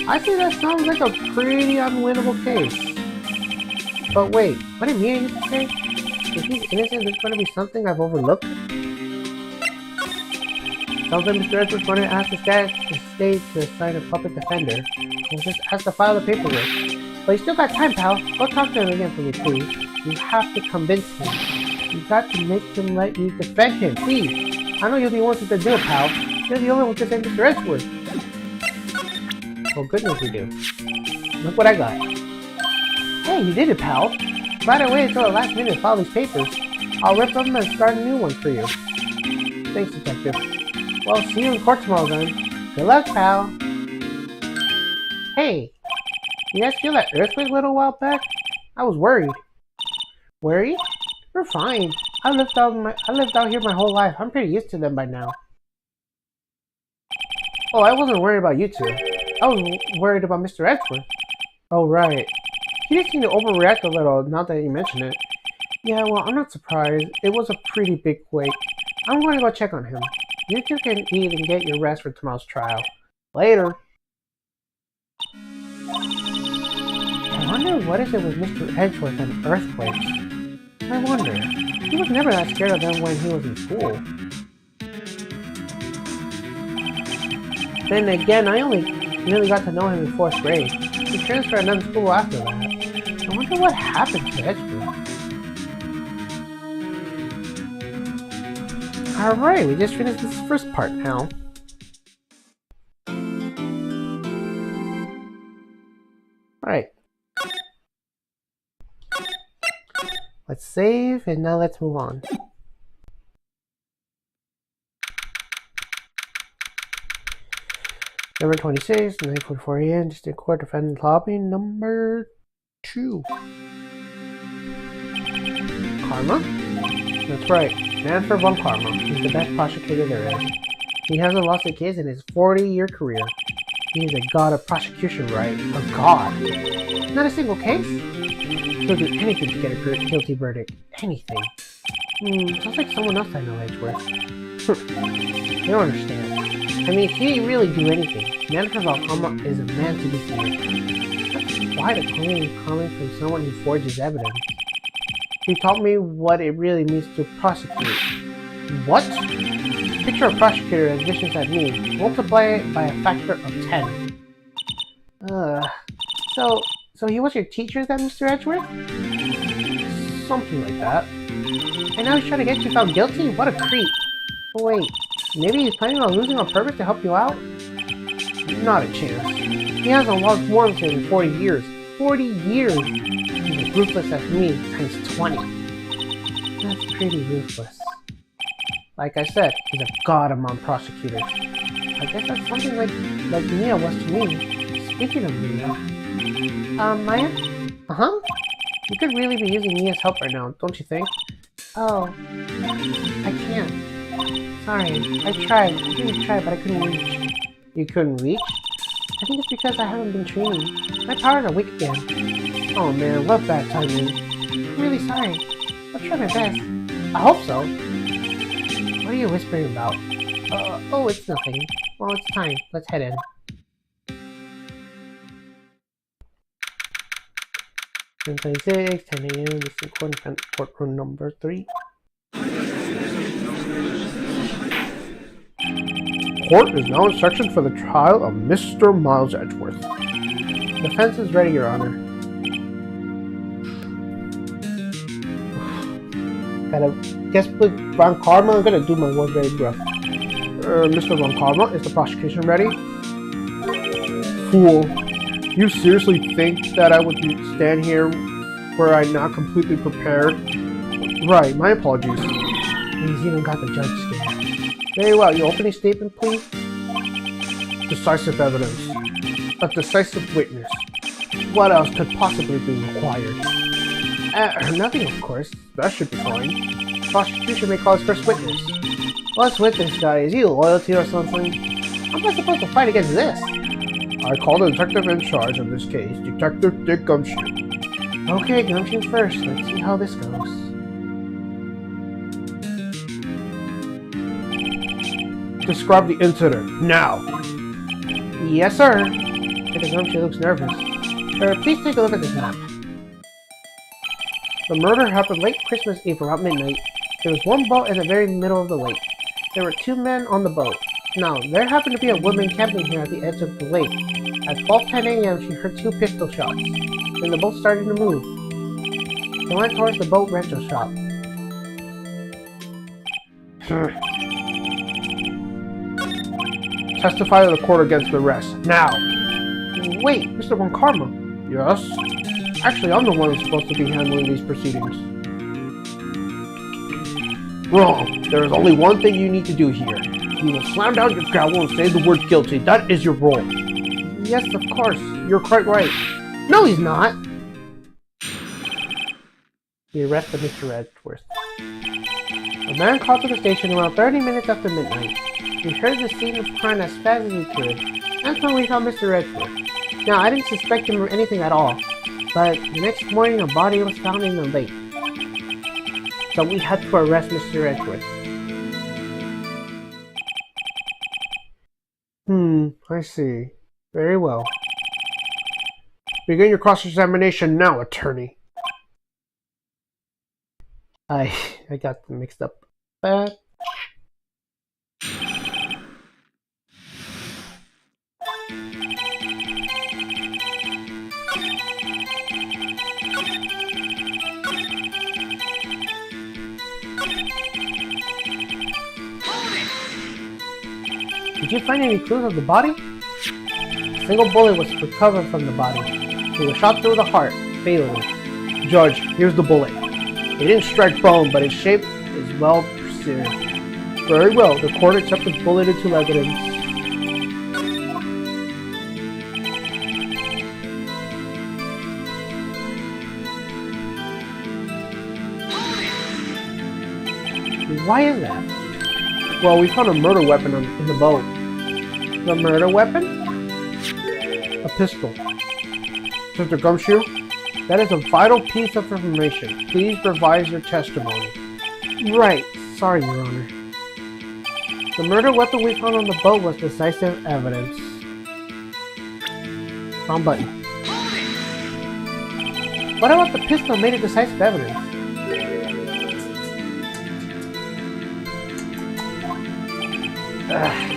I think that sounds like a pretty unwinnable case. But wait, what did Mia used to say? If he's innocent, there's going to be something I've overlooked? Sounds like Mr. Edgeworth's going to ask the state to assign a public defender. We'll just ask to file the paperwork. But you still got time, pal. Go talk to him again for me, please. You have to convince him. You got to make him let you defend him, please. I know you're the one to do it, pal. You're the only one to defend Mr. Edgeworth. Well, good news we do. Look what I got. Hey, you did it, pal. Right away until the last minute to file these papers. I'll rip them and start a new one for you. Thanks, Detective. Well, see you in court tomorrow then. Good luck, pal. Hey, you guys feel that earthquake a little while back? I was worried. Worried? We're fine. I lived out here my whole life. I'm pretty used to them by now. Oh, I wasn't worried about you two. I was worried about Mr. Edgeworth. Oh, right. He did seem to overreact a little now that you mention it. Yeah, well, I'm not surprised. It was a pretty big quake. I'm going to go check on him. You two can eat and get your rest for tomorrow's trial. Later. I wonder what is it with Mr. Edgeworth and earthquakes? I wonder. He was never that scared of them when he was in school. Then again, I only really got to know him in 4th grade. He transferred to another school after that. I wonder what happened to Edgeworth. Alright, we just finished this first part now. Alright. Let's save, and now let's move on. Number 26, 944 a.m. District Court Defendant Lobby, number 2. Karma? That's right, Manfred von Karma. He's the best prosecutor there is. He hasn't lost a case in his 40-year career. He is a god of prosecution, right? A god. Not a single case? He'll do anything to get a guilty verdict. Anything. Sounds like someone else I know, Edgeworth. You don't understand. I mean, he really do anything. Manfred von Karma is a man to be feared. That's why the claim is coming from someone who forges evidence. He taught me what it really means to prosecute. What? Picture a prosecutor as vicious as me. Multiply it by a factor of 10. So he was your teacher then, Mr. Edgeworth? Something like that. And now he's trying to get you found guilty? What a creep. Oh, wait, maybe he's planning on losing on purpose to help you out? Not a chance. He hasn't lost once in 40 years. 40 years! He's as ruthless as me, times 20. That's pretty ruthless. Like I said, he's a god among prosecutors. I guess that's something like Mia was to me. Speaking of Mia... Maya? Uh-huh? You could really be using Mia's help right now, don't you think? Oh... I can't. Sorry, I tried. I really tried, but I couldn't reach. You couldn't reach? I think it's because I haven't been training. My powers are weak again. Oh man, what bad timing. I'm really sorry. I'll try my best. I hope so. What are you whispering about? Oh, it's nothing. Well, it's time. Let's head in. Ten 26, 10 a.m. This is courtroom number 3. Court is now in session for the trial of Mr. Miles Edgeworth. Defense is ready, Your Honor. Gotta guess with Von Karma. I'm gonna do my work very gruff. Mr. Von Karma, is the prosecution ready? Fool. You seriously think that I would stand here were I not completely prepared? Right, my apologies. He's even got the judge scared. Very well, your opening statement, please? Decisive evidence. A decisive witness. What else could possibly be required? Nothing, of course. That should be fine. Prosecution may call his first witness. What's with this guy? Is he loyalty or something? How am I supposed to fight against this? I call the detective in charge of this case, Detective Dick Gumshoe. Okay, Gumshoe's first. Let's see how this goes. Describe the incident, now! Yes, sir. The Gumshoe looks nervous. Sir, please take a look at this map. The murder happened late Christmas Eve around midnight. There was one boat in the very middle of the lake. There were 2 men on the boat. Now, there happened to be a woman camping here at the edge of the lake. At 12:10 a.m., she heard 2 pistol shots. Then the boat started to move. They went towards the boat rental shop. Testify to the court against the rest, now! Wait, Mr. Von Karma. Yes? Actually, I'm the one who's supposed to be handling these proceedings. Wrong. There is only one thing you need to do here. You will slam down your gavel and say the word guilty. That is your role. Yes, of course. You're quite right. No, he's not! The arrest of Mr. Edgeworth. A man called to the station around 30 minutes after midnight. We heard the scene of crime as fast as we could. That's when we found Mr. Edgeworth. Now, I didn't suspect him of anything at all. But the next morning, a body was found in the lake. So we had to arrest Mr. Edgeworth. I see. Very well. Begin your cross-examination now, attorney. I got them mixed up. Did you find any clues of the body? A single bullet was recovered from the body. It was shot through the heart, fatally. Judge, here's the bullet. It didn't strike bone, but its shape is well preserved. Very well, the court accepts the bullet into evidence. Why is that? Well, we found a murder weapon in the boat. The murder weapon? A pistol. Mr. Gumshoe, that is a vital piece of information. Please revise your testimony. Right. Sorry, Your Honor. The murder weapon we found on the boat was decisive evidence. Wrong button. What about the pistol made it decisive evidence?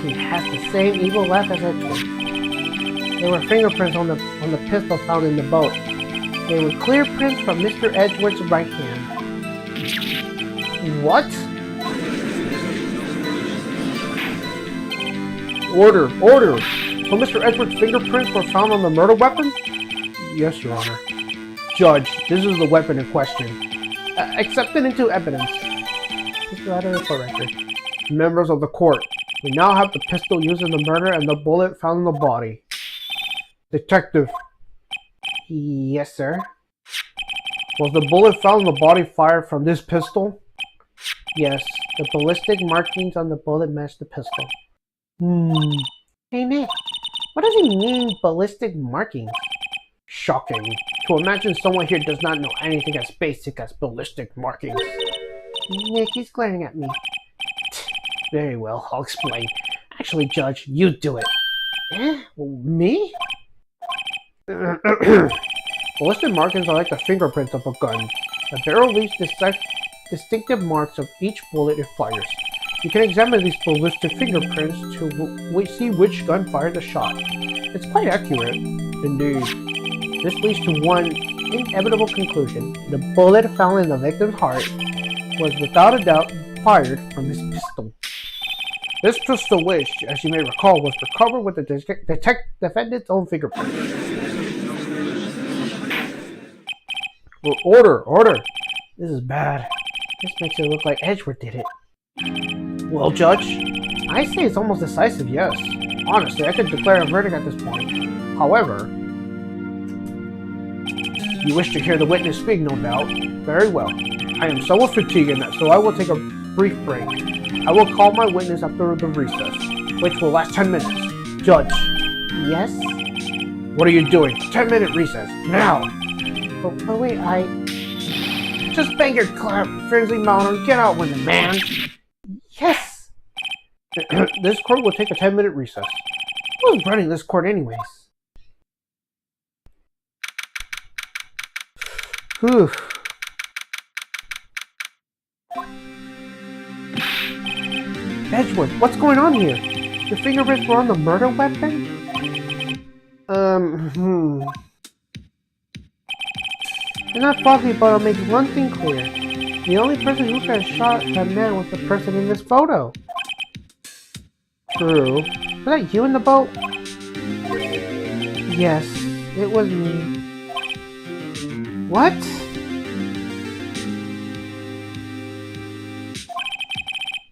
He has the same evil laugh as Edgeworth. There were fingerprints on the pistol found in the boat. They were clear prints from Mr. Edgeworth's right hand. What? Order! Order! So Mr. Edgeworth's fingerprints were found on the murder weapon? Yes, Your Honor. Judge, this is the weapon in question. Accepted into evidence. This letter is for record. Members of the court, we now have the pistol used in the murder and the bullet found in the body. Detective. Yes, sir. Was the bullet found in the body fired from this pistol? Yes, the ballistic markings on the bullet matched the pistol. Hey, Nick, what does he mean, ballistic markings? Shocking. To imagine someone here does not know anything as basic as ballistic markings. Nick, he's glaring at me. Very well, I'll explain. Actually, Judge, you do it. Eh? Me? Ballistic markings are like the fingerprints of a gun. The barrel leaves distinctive marks of each bullet it fires. You can examine these ballistic fingerprints to see which gun fired the shot. It's quite accurate. Indeed. This leads to one inevitable conclusion. The bullet found in the victim's heart was without a doubt fired from his pistol. This pistol, which, as you may recall, was recovered with the defendant's own fingerprint. Order! Order! This is bad. This makes it look like Edgeworth did it. Well, Judge, I say it's almost decisive, yes. Honestly, I could declare a verdict at this point. However, you wish to hear the witness speak, no doubt. Very well. I am somewhat fatigued, so I will take a brief break. I will call my witness after the recess, which will last 10 minutes. Judge. Yes? What are you doing? 10-minute recess. Now! But wait, just bang your clap, frenzy mouth and get out with it, man. Yes! This court will take a 10-minute recess. Who's running this court anyways? Whew. Edgewood, what's going on here? Your fingerprints were on the murder weapon? It's not foggy, but I'll make one thing clear. The only person who could have shot that man was the person in this photo. True. Was that you in the boat? Yes, it was me. What?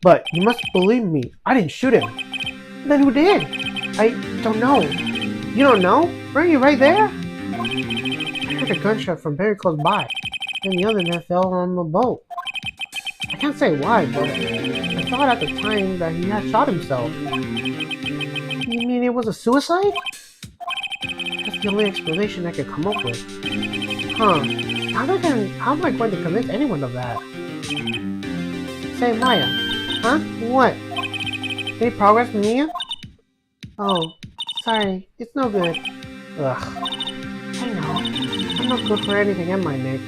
But you must believe me. I didn't shoot him. Then who did? I don't know. You don't know? Weren't you right there? I heard a gunshot from very close by. And the other man fell on the boat. I can't say why, but I thought at the time that he had shot himself. You mean it was a suicide? That's the only explanation I could come up with. Huh. How am I going to convince anyone of that? Say, Maya. Huh? What? Any progress, Mia? Oh, sorry. It's no good. Ugh. I know. I'm not good for anything, am I, Nick?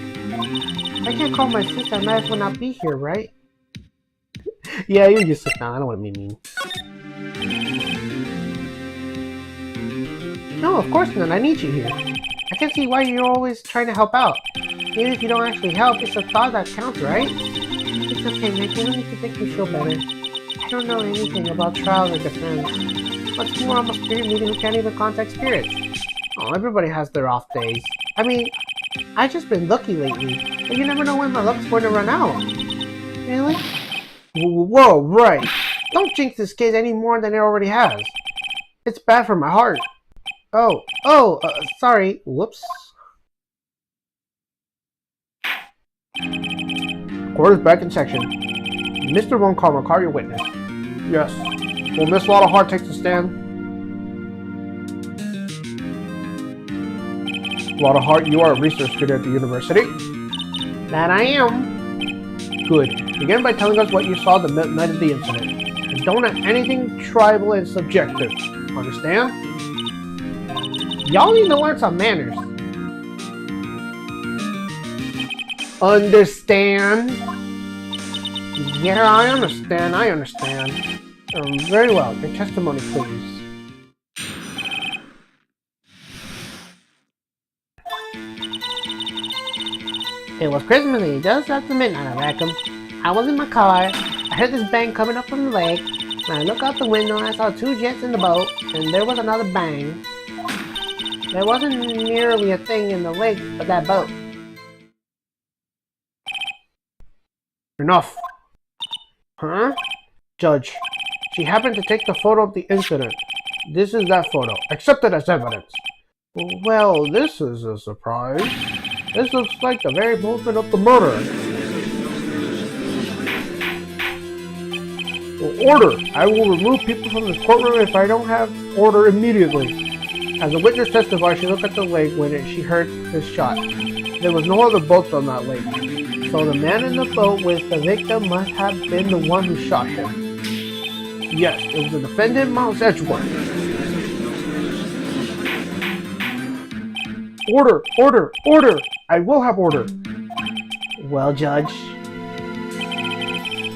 If I can't call my sister, I might as well not be here, right? Yeah, you just sit down. I don't want to be mean. No, of course not. I need you here. I can see why you're always trying to help out. Even if you don't actually help, it's a thought that counts, right? It's okay, Nick. You don't need to make me feel better. I don't know anything about trials or defense. What's more, I'm a spirit medium who can't even contact spirits. Oh, everybody has their off days. I mean, I've just been lucky lately, but you never know when my luck's going to run out. Really? Whoa, right. Don't jinx this case any more than it already has. It's bad for my heart. Sorry. Whoops. Court is back in section. Mr. Von Karma, call your witness. Yes. Will Miss Lotta take the stand? Lotta, you are a research student at the university? That I am. Good. Begin by telling us what you saw the night of the incident. And don't add anything tribal and subjective. Understand? Y'all need to learn some manners. Understand? Yeah, I understand. Very well. Your testimony, please. It was Christmas Eve, just after midnight, I reckon. I was in my car. I heard this bang coming up from the lake. When I looked out the window, I saw two jets in the boat, and there was another bang. There wasn't nearly a thing in the lake but that boat. Enough. Huh? Judge, she happened to take the photo of the incident. This is that photo. Accept it as evidence. Well, this is a surprise. This looks like the very moment of the murder. Order! I will remove people from this courtroom if I don't have order immediately. As a witness testified, she looked at the lake when she heard this shot. There was no other boats on that lake. So the man in the boat with the victim must have been the one who shot him. Yes, it was the defendant, Miles Edgeworth. Order! I will have order. Well, Judge,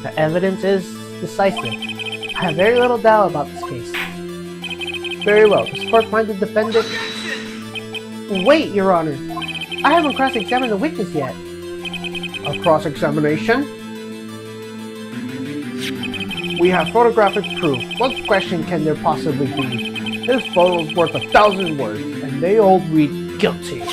the evidence is decisive. I have very little doubt about this case. Very well. This court finds the defendant... Wait, Your Honor. I haven't cross-examined the witness yet. A cross-examination? We have photographic proof. What question can there possibly be? This photo is worth 1,000 words, and they all read guilty.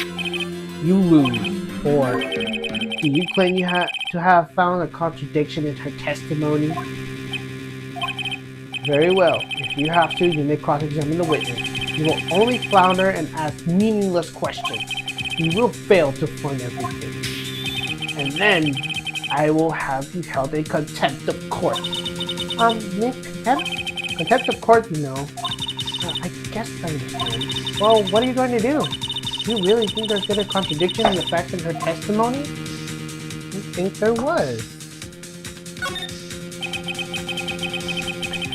You lose. Or do you claim you to have found a contradiction in her testimony? Very well. If you have to, you may cross-examine the witness. You will only flounder and ask meaningless questions. You will fail to find everything. And then, I will have you held in contempt of court. Nick, contempt of court, you know. I guess I understand. Well, what are you going to do? You really think there's been a contradiction in the facts in her testimony? You think there was?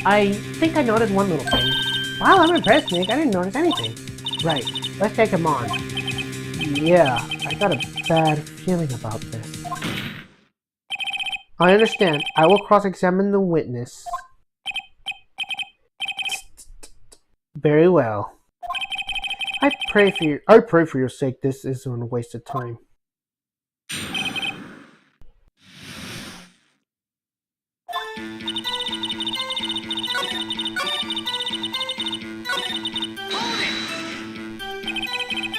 I think I noticed one little thing. Wow, I'm impressed, Nick. I didn't notice anything. Right. Let's take him on. Yeah, I got a bad feeling about this. I understand. I will cross-examine the witness. Very well. I pray for your sake this isn't a waste of time.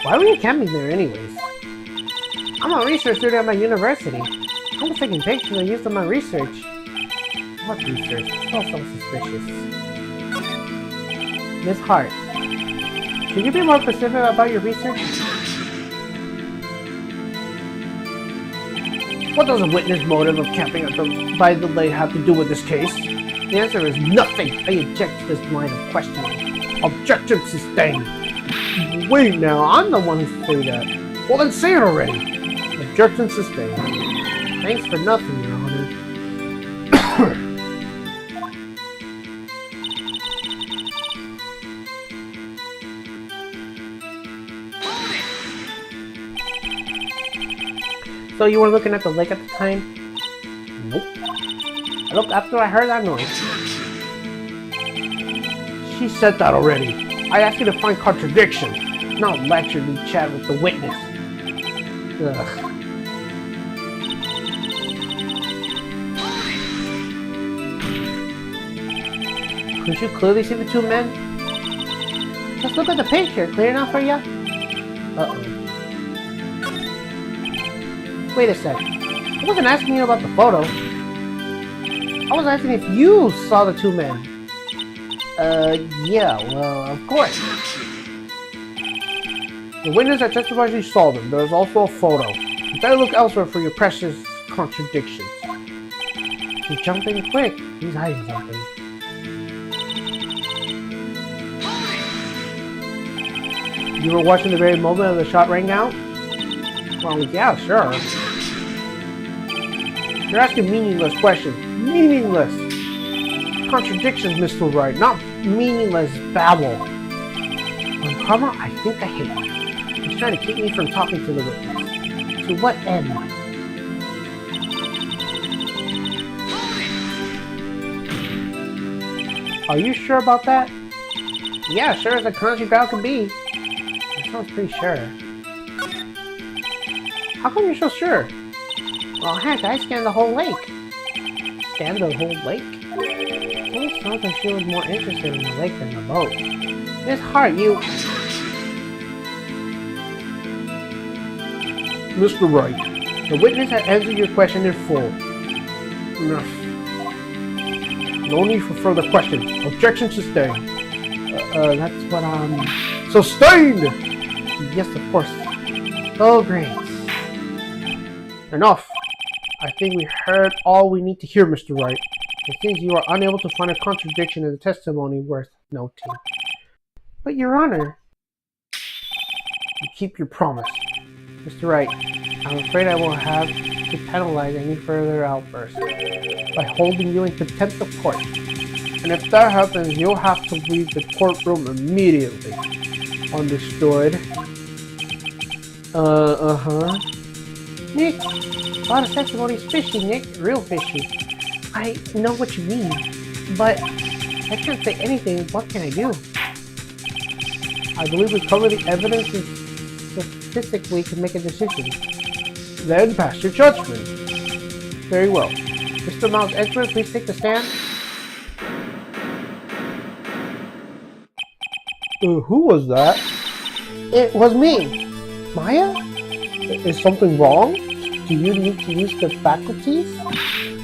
Why were you camping there anyways? I'm a research student at my university. I was taking pictures and used them in my research. What research? It's all so suspicious. Miss Hart, could you be more specific about your research? What does a witness motive of camping by the lake have to do with this case? The answer is nothing. I object to this line of questioning. Objection sustained. Wait now, I'm the one who said that. Well then say it already. Objection sustained. Thanks for nothing, Your Honor. So you were looking at the lake at the time? Nope. I looked after I heard that noise. She said that already. I asked you to find contradiction, not leisurely chat with the witness. Ugh. Could you clearly see the two men? Just look at the picture. Clear enough for you? Uh-oh. Wait a sec. I wasn't asking you about the photo. I was asking if you saw the two men. Yeah, well, of course. The witness that testified you saw them. There is also a photo. You better look elsewhere for your precious contradictions. He's jumping quick. He's hiding something. You were watching the very moment of the shot rang out? Well, yeah, sure. You're asking meaningless questions. Meaningless! Contradictions, Mr. Wright, not meaningless babble. On karma, I think I hate you. He's trying to keep me from talking to the witness. To what end? Are you sure about that? Yeah, sure as a country gal can be. That sounds pretty sure. How come you're so sure? Well, heck, I scanned the whole lake. Scanned the whole lake? It sounds like she was more interested in the lake than the boat. Miss Hart, you... Mr. Wright, the witness had answered your question in full. Enough. No need for further questions. Objection sustained. That's what I'm... Sustained! Yes, of course. Oh, great. Enough. I think we heard all we need to hear, Mr. Wright. It seems you are unable to find a contradiction in the testimony worth noting. But, Your Honor... You keep your promise. Mr. Wright, I'm afraid I will have to penalize any further outbursts by holding you in contempt of court. And if that happens, you'll have to leave the courtroom immediately. Understood? Uh-huh. Nick, a lot of testimony's fishy, Nick. Real fishy. I know what you mean, but I can't say anything. What can I do? I believe we cover the evidence and statistically can make a decision. Then pass your judgment. Very well. Mr. Miles Edgeworth, please take the stand. Who was that? It was me. Maya? Is something wrong? Do you need to use the faculties?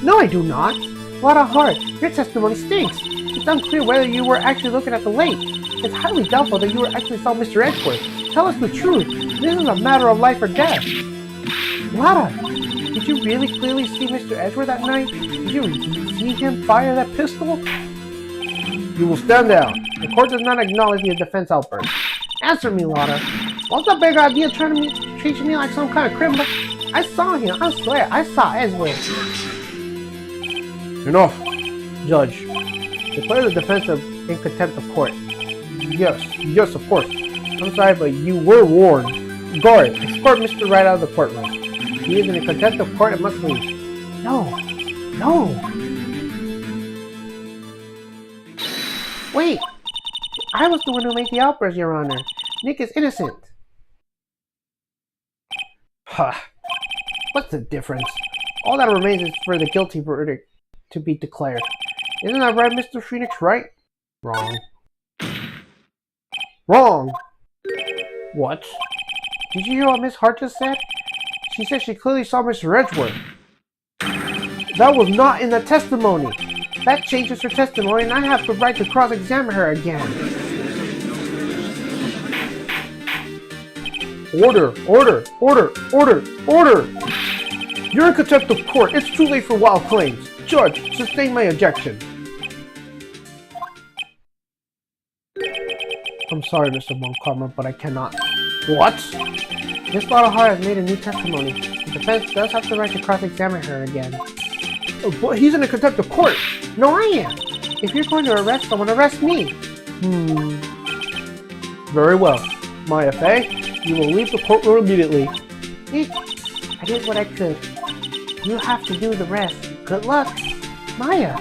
No, I do not. Lotta Hart, your testimony stinks. It's unclear whether you were actually looking at the lake. It's highly doubtful that you actually saw Mr. Edgeworth. Tell us the truth. This is a matter of life or death. Lotta, did you really clearly see Mr. Edgeworth that night? Did you see him fire that pistol? You will stand down. The court does not acknowledge the defense outburst. Answer me, Lotta. What's the big idea trying to treat me like some kind of criminal? I saw him, I swear, I saw Ezra. Enough, Judge. Declare the defense in contempt of court. Yes, of course. I'm sorry, but you were warned. Guard, escort Mr. Wright out of the courtroom. He is in contempt of court and must leave. No. Wait, I was the one who made the outburst, Your Honor. Nick is innocent. Ha! What's the difference? All that remains is for the guilty verdict to be declared. Isn't that right, Mr. Phoenix, right? Wrong. Wrong! What? Did you hear what Miss Hart just said? She said she clearly saw Mr. Edgeworth. That was not in the testimony! That changes her testimony and I have the right to cross-examine her again. Order! You're in contempt of court. It's too late for wild claims. Judge, sustain my objection. I'm sorry, Mr. Montgomery, but I cannot. What? Miss Hart has made a new testimony. The defense does have the right to cross-examine her again. Oh, but he's in a contempt of court. No, I am. If you're going to arrest someone, arrest me. Very well. Maya Fey, you will leave the courtroom immediately. Nick, I did what I could. You have to do the rest. Good luck. Maya.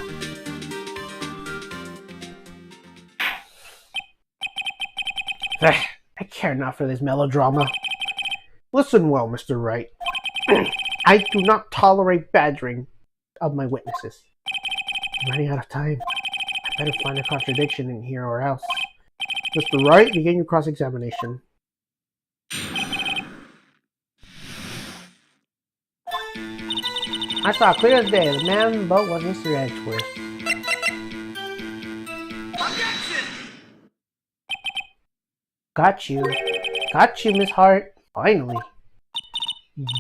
I care not for this melodrama. Listen well, Mr. Wright. I do not tolerate badgering of my witnesses. I'm running out of time. I better find a contradiction in here or else. Mr. Wright, begin your cross-examination. I saw clear as day the man in the boat was Mr. Edgeworth. Objection! Got you, Miss Hart. Finally.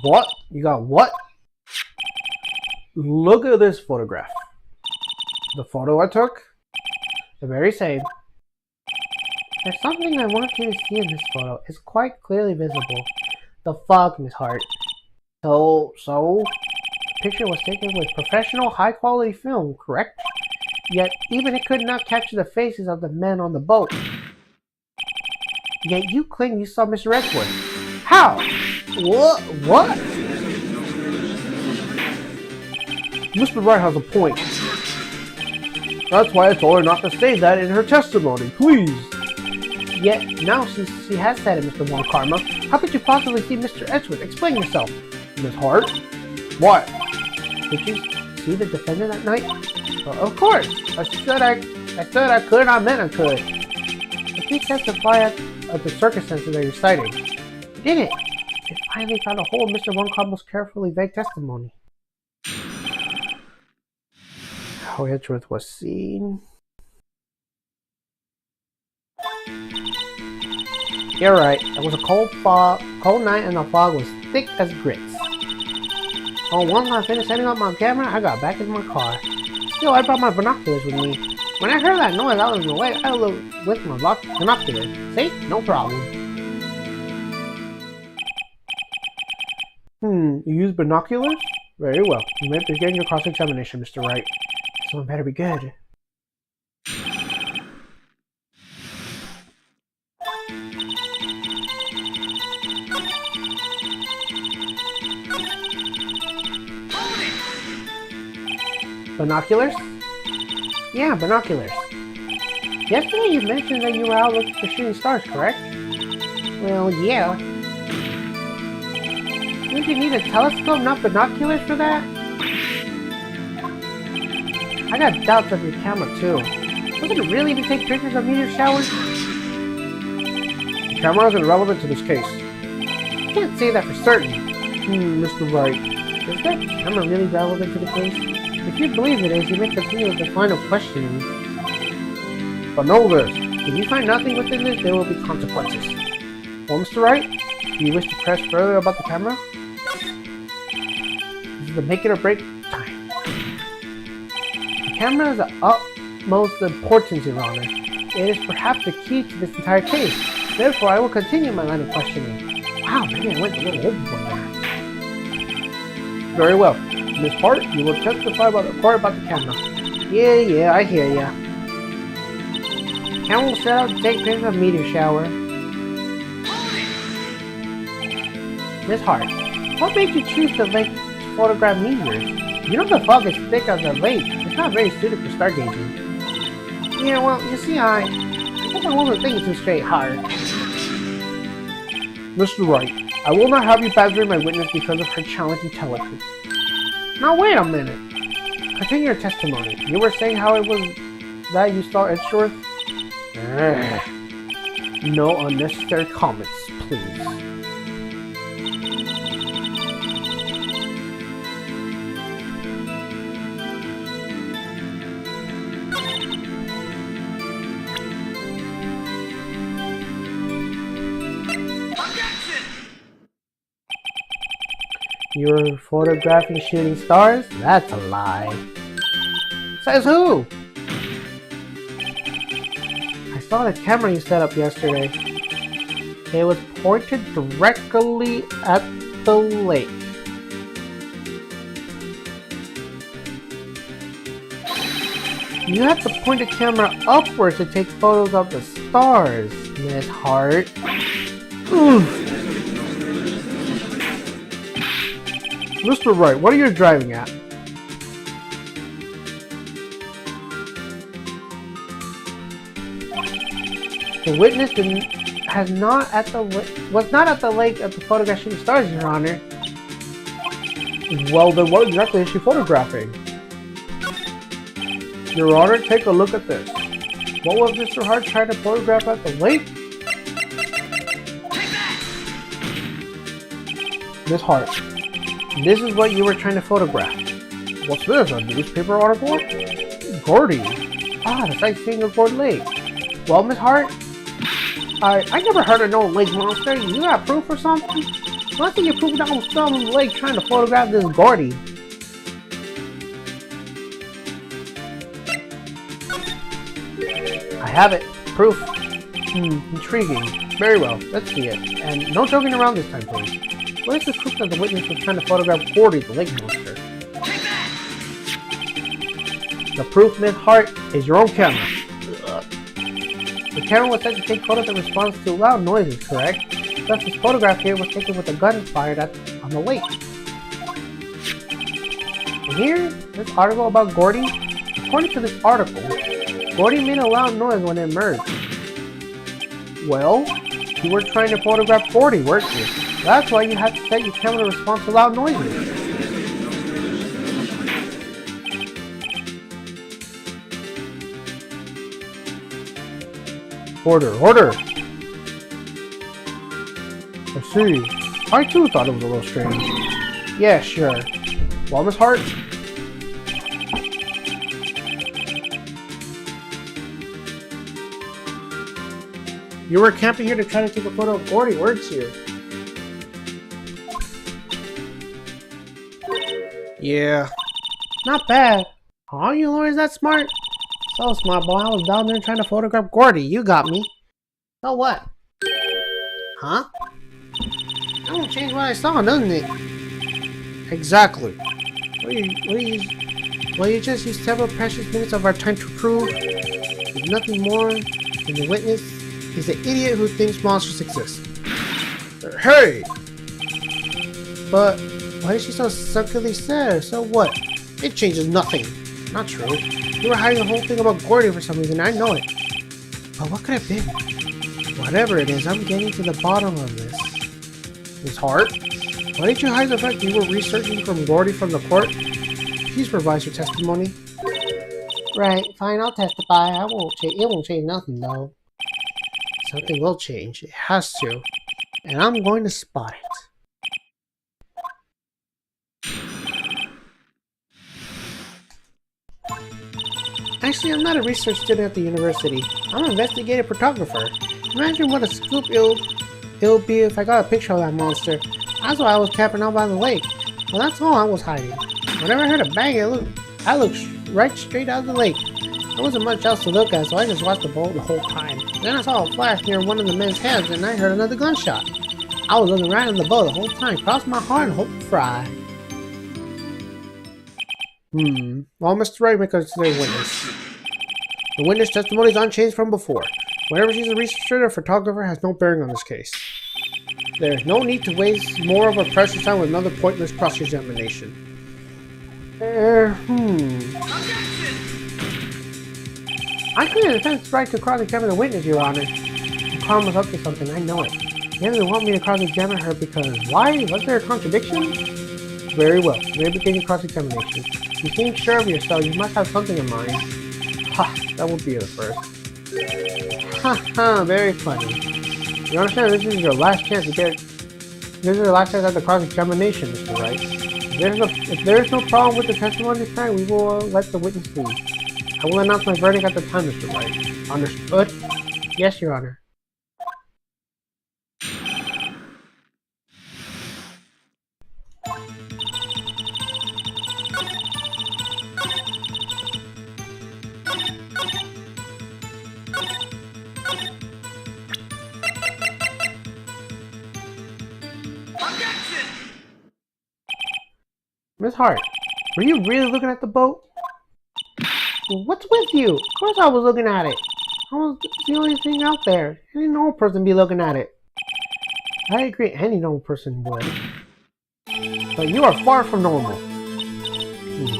What? You got what? Look at this photograph. The photo I took? The very same. There's something I want you to see in this photo. It's quite clearly visible. The fog, Miss Hart. So? The picture was taken with professional, high-quality film, correct? Yet, even it could not capture the faces of the men on the boat. Yet you claim you saw Mr. Edgeworth. How? What? Mr. Wright has a point. That's why I told her not to say that in her testimony, please. Yet, now she has said it, Mr. Von Karma. How could you possibly see Mr. Edgeworth? Explain yourself. Miss Hart? What? Did you see the defendant that night? Well, of course. I said I could, I meant I could. But please testify of the circumstances that you're citing. You did it. They finally found a hole in Mr. Von Karma's carefully vague testimony. How Edgeworth was seen. You're right. It was a cold night, and the fog was thick as grits. Oh, once I finished setting up my camera, I got back in my car. Still, I brought my binoculars with me. When I heard that noise out of the way, I looked with my binoculars. See? No problem. You use binoculars? Very well. You may begin your cross-examination, Mr. Wright. Someone better be good. Binoculars? Yeah, binoculars. Yesterday you mentioned that you were out looking for shooting stars, correct? Well, yeah. Don't you need a telescope, not binoculars for that? I got doubts of your camera, too. Wasn't it really to take pictures of meteor showers? The camera isn't relevant to this case. I can't say that for certain. Mr. Wright. Is that camera really relevant to the case? If you believe it is, you may continue with the final questioning. But know this, if you find nothing within this, there will be consequences. Well, Mr. Wright, do you wish to press further about the camera? This is the make it or break time. The camera is of utmost importance, Your Honor. It is perhaps the key to this entire case. Therefore, I will continue my line of questioning. Wow, maybe I went a little overboard there. Very well. Miss Hart, you will testify about the court about the camera. Yeah, I hear ya. Camera will set out to take pictures of meteor shower. Miss Hart, what made you choose the lake to photograph meteors? You know the fog is thick on the lake. It's not very suited for stargazing. Yeah, well, you see, I think I wasn't thinking too straight hard. Mr. Wright, I will not have you badger my witness because of her challenging telepathy. Now wait a minute. Continue your testimony. You were saying how it was that you saw Edgeworth? No unnecessary comments, please. You're photographing shooting stars? That's a lie. Says who? I saw the camera you set up yesterday. It was pointed directly at the lake. You have to point the camera upwards to take photos of the stars, Miss Hart. Oof. Mr. Wright, what are you driving at? The witness was not at the lake at the photograph shooting stars, Your Honor. Well, then what exactly is she photographing? Your Honor, take a look at this. What was Mr. Hart trying to photograph at the lake? Miss Hart, this is what you were trying to photograph. What's this, a newspaper article? Gordy. Ah, the sightseeing of Gordy Lake. Well, Miss Hart, I never heard of no lake monster. You got proof or something? Let's see you proof down some lake trying to photograph this Gordy. I have it. Proof. Intriguing. Very well. Let's see it. And no joking around this time, please. What is the proof that the witness was trying to photograph Gordy, the lake monster? The proof, Miss Hart, is your own camera. The camera was set to take photos in response to loud noises, correct? Thus, this photograph here was taken with a gun fired on the lake. And here, this article about Gordy. According to this article, Gordy made a loud noise when it emerged. Well, you were trying to photograph Gordy, weren't you? That's why you had to set your camera to respond to loud noises. Order! I see. I too thought it was a little strange. Yeah, sure. Well, Miss Hart? You were camping here to try to take a photo of Gordy, weren't you? Yeah. Not bad. Are you always that smart? So smart, boy. I was down there trying to photograph Gordy. You got me. So what? Huh? That won't change what I saw, doesn't it? Exactly. Well, you just used several precious minutes of our time to prove there's nothing more than the witness is an idiot who thinks monsters exist. Hey! But why is she so suckily sad? So what? It changes nothing. Not true. You were hiding the whole thing about Gordy for some reason. I know it. But what could it have been? Whatever it is, I'm getting to the bottom of this. Miss Hart? Why did you hide the fact you were researching from Gordy from the court? Please provide your testimony. Right, fine, I'll testify. It won't change nothing, though. Something will change. It has to. And I'm going to spot it. Actually, I'm not a research student at the university. I'm an investigative photographer. Imagine what a scoop it'll be if I got a picture of that monster. That's why I was camping out by the lake. Well, that's all I was hiding. Whenever I heard a bang, I looked right straight out of the lake. There wasn't much else to look at, so I just watched the boat the whole time. Then I saw a flash near one of the men's heads, and I heard another gunshot. I was looking right at the boat the whole time, crossed my heart and hoped to fry. Well, Mr. Wright may consider a witness. The witness testimony is unchanged from before. Whenever she's a researcher or photographer has no bearing on this case. There is no need to waste more of our precious time with another pointless cross-examination. I couldn't defense right to cross-examine the witness, Your Honor. Karma's up to something, I know it. They didn't want me to cross-examine her because why? Was there a contradiction? Very well. May begin your cross-examination. You seem sure of yourself. You must have something in mind. Ha! That won't be the first. Ha ha! Very funny. You understand? This is your last chance to get. This is your last chance at the cross-examination, Mr. Wright. If there is no problem with the testimony this time, we will let the witness leave. I will announce my verdict at the time, Mr. Wright. Understood? Yes, Your Honor. Miss Hart, were you really looking at the boat? What's with you? Of course I was looking at it. I was the only thing out there. Any normal person be looking at it. I agree, any normal person would. But you are far from normal.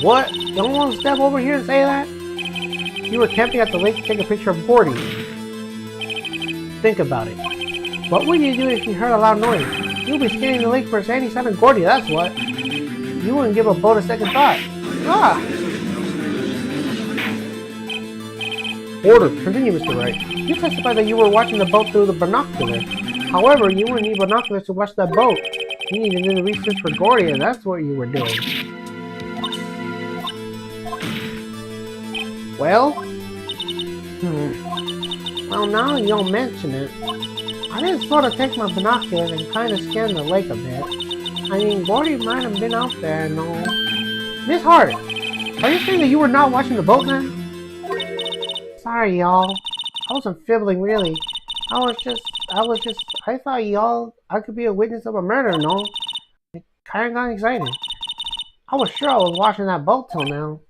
What? You don't want to step over here and say that? You were camping at the lake to take a picture of Gordy. Think about it. What would you do if you heard a loud noise? You'll be scanning the lake for any sign of Gordy, that's what. You wouldn't give a boat a second thought. Ah! Order. Continue, Mr. Wright. You testified that you were watching the boat through the binocular. However, you wouldn't need binoculars to watch that boat. You needed to do the research for Gordy, and that's what you were doing. Well? Well, now you don't mention it. I did sort of take my binoculars and kind of scan the lake a bit. I mean, Gordy might have been out there and all. Miss Hart, are you saying that you were not watching the boat then? Sorry, y'all. I wasn't fibbling, really. I thought I could be a witness of a murder and all. I kinda got excited. I was sure I was watching that boat till now.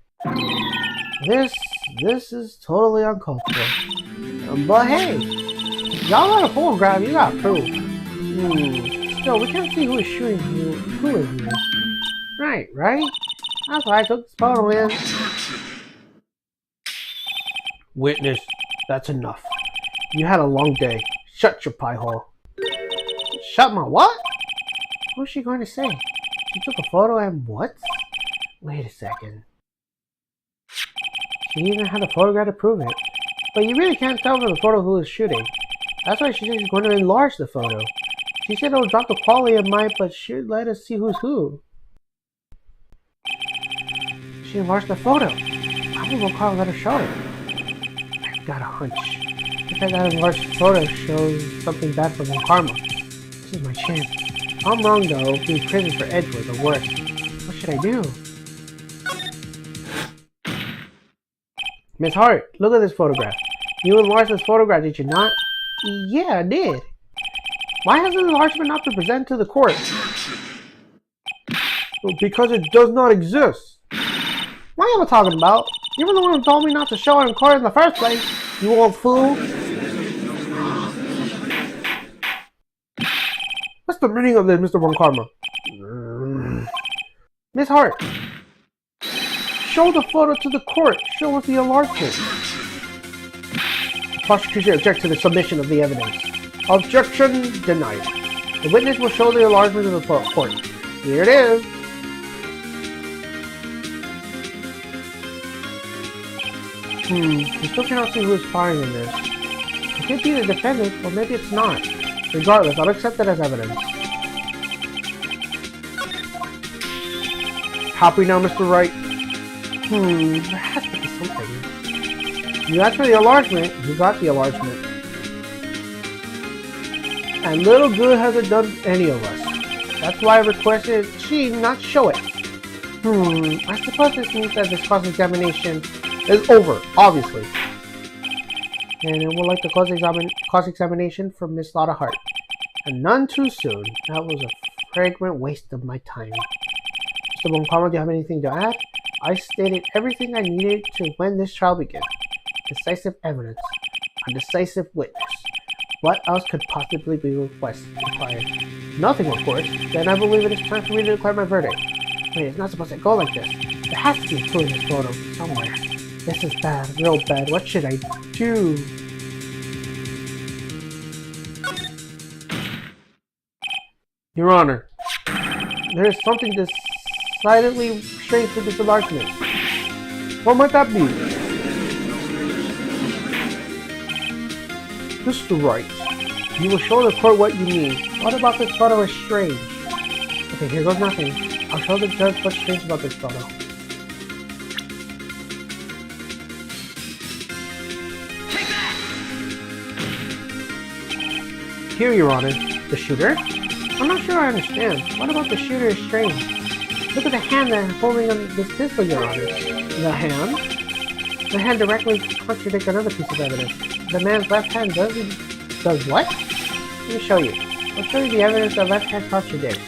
This is totally uncalled for. But hey, y'all got a photograph, you got proof. Still, we can't see who is shooting who is who. Right? That's why I took this photo in. Witness, that's enough. You had a long day. Shut your pie hole. Shut my what? What's she going to say? She took a photo and what? Wait a second. She even had a photograph to prove it. But you really can't tell from the photo who is shooting. That's why she said she's going to enlarge the photo. She said it'll drop the quality of mine, but should let us see who's who. She enlarged the photo. I will call and let her show it. I've got a hunch. I think that enlarged photo shows something bad for my karma. This is my chance. If I'm wrong though, be in prison for Edward or worse. What should I do? Miss Hart, look at this photograph. You enlarged this photograph, did you not? Yeah, I did. Why has the enlargement not been presented to the court? Well, because it does not exist. What am I talking about? You were the one who told me not to show it in court in the first place, you old fool. What's the meaning of this, Mr. Von Karma? Miss Hart, show the photo to the court. Show us the enlargement. Prosecution objects to the submission of the evidence. Objection denied. The witness will show the enlargement to the court. Here it is. We still cannot see who is firing in this. It could be the defendant, or maybe it's not. Regardless, I'll accept it as evidence. Happy now, Mr. Wright? There has to be something. You asked for the enlargement, you got the enlargement. And little good has it done any of us. That's why I requested she not show it. I suppose this means that this cross-examination is over, obviously. And I would like to cross-examination from Miss Lotta Hart. And none too soon. That was a fragrant waste of my time. Mr. Bunkama, do you have anything to add? I stated everything I needed to when this trial began. Decisive evidence. A decisive witness. What else could possibly be required? Nothing, of course. Then I believe it is time for me to declare my verdict. Wait, it's not supposed to go like this. There has to be a clue in this photo somewhere. This is bad, real bad. What should I do? Your Honor, there is something decidedly strange to this argument. What might that be? Mr. Wright, you will show the court what you mean. What about this photo is strange? Okay, here goes nothing. I'll show the judge what's strange about this photo. Here, Your Honor. The shooter? I'm not sure I understand. What about the shooter is strange? Look at the hand that is holding this pistol, Your Honor. The hand? The hand directly contradicts another piece of evidence. The man's left hand does what? Let me show you. I'll show you the evidence that left hand contradicts.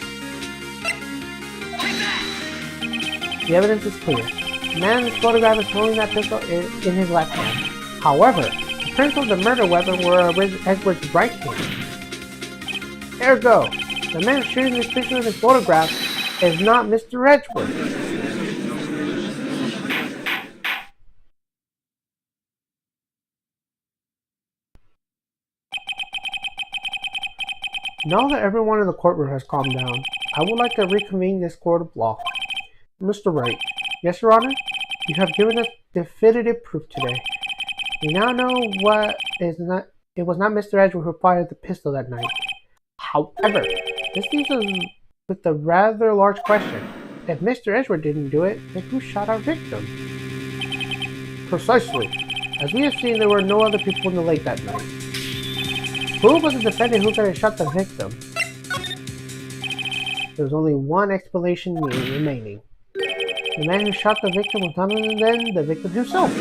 The evidence is clear. The man in this photograph is holding that pistol in his left hand. However, the prints of the murder weapon were Edward's right hand. Ergo, the man shooting this picture in his photograph is not Mr. Edgeworth. Now that everyone in the courtroom has calmed down, I would like to reconvene this court of law. Mr. Wright. Yes, Your Honor? You have given us definitive proof today. We now know it was not Mr. Edgeworth who fired the pistol that night. However, this leaves us with a rather large question. If Mr. Edgeworth didn't do it, then who shot our victim? Precisely. As we have seen, there were no other people in the lake that night. Who was the defendant who could have shot the victim? There was only one explanation remaining. The man who shot the victim was none other than the victim himself.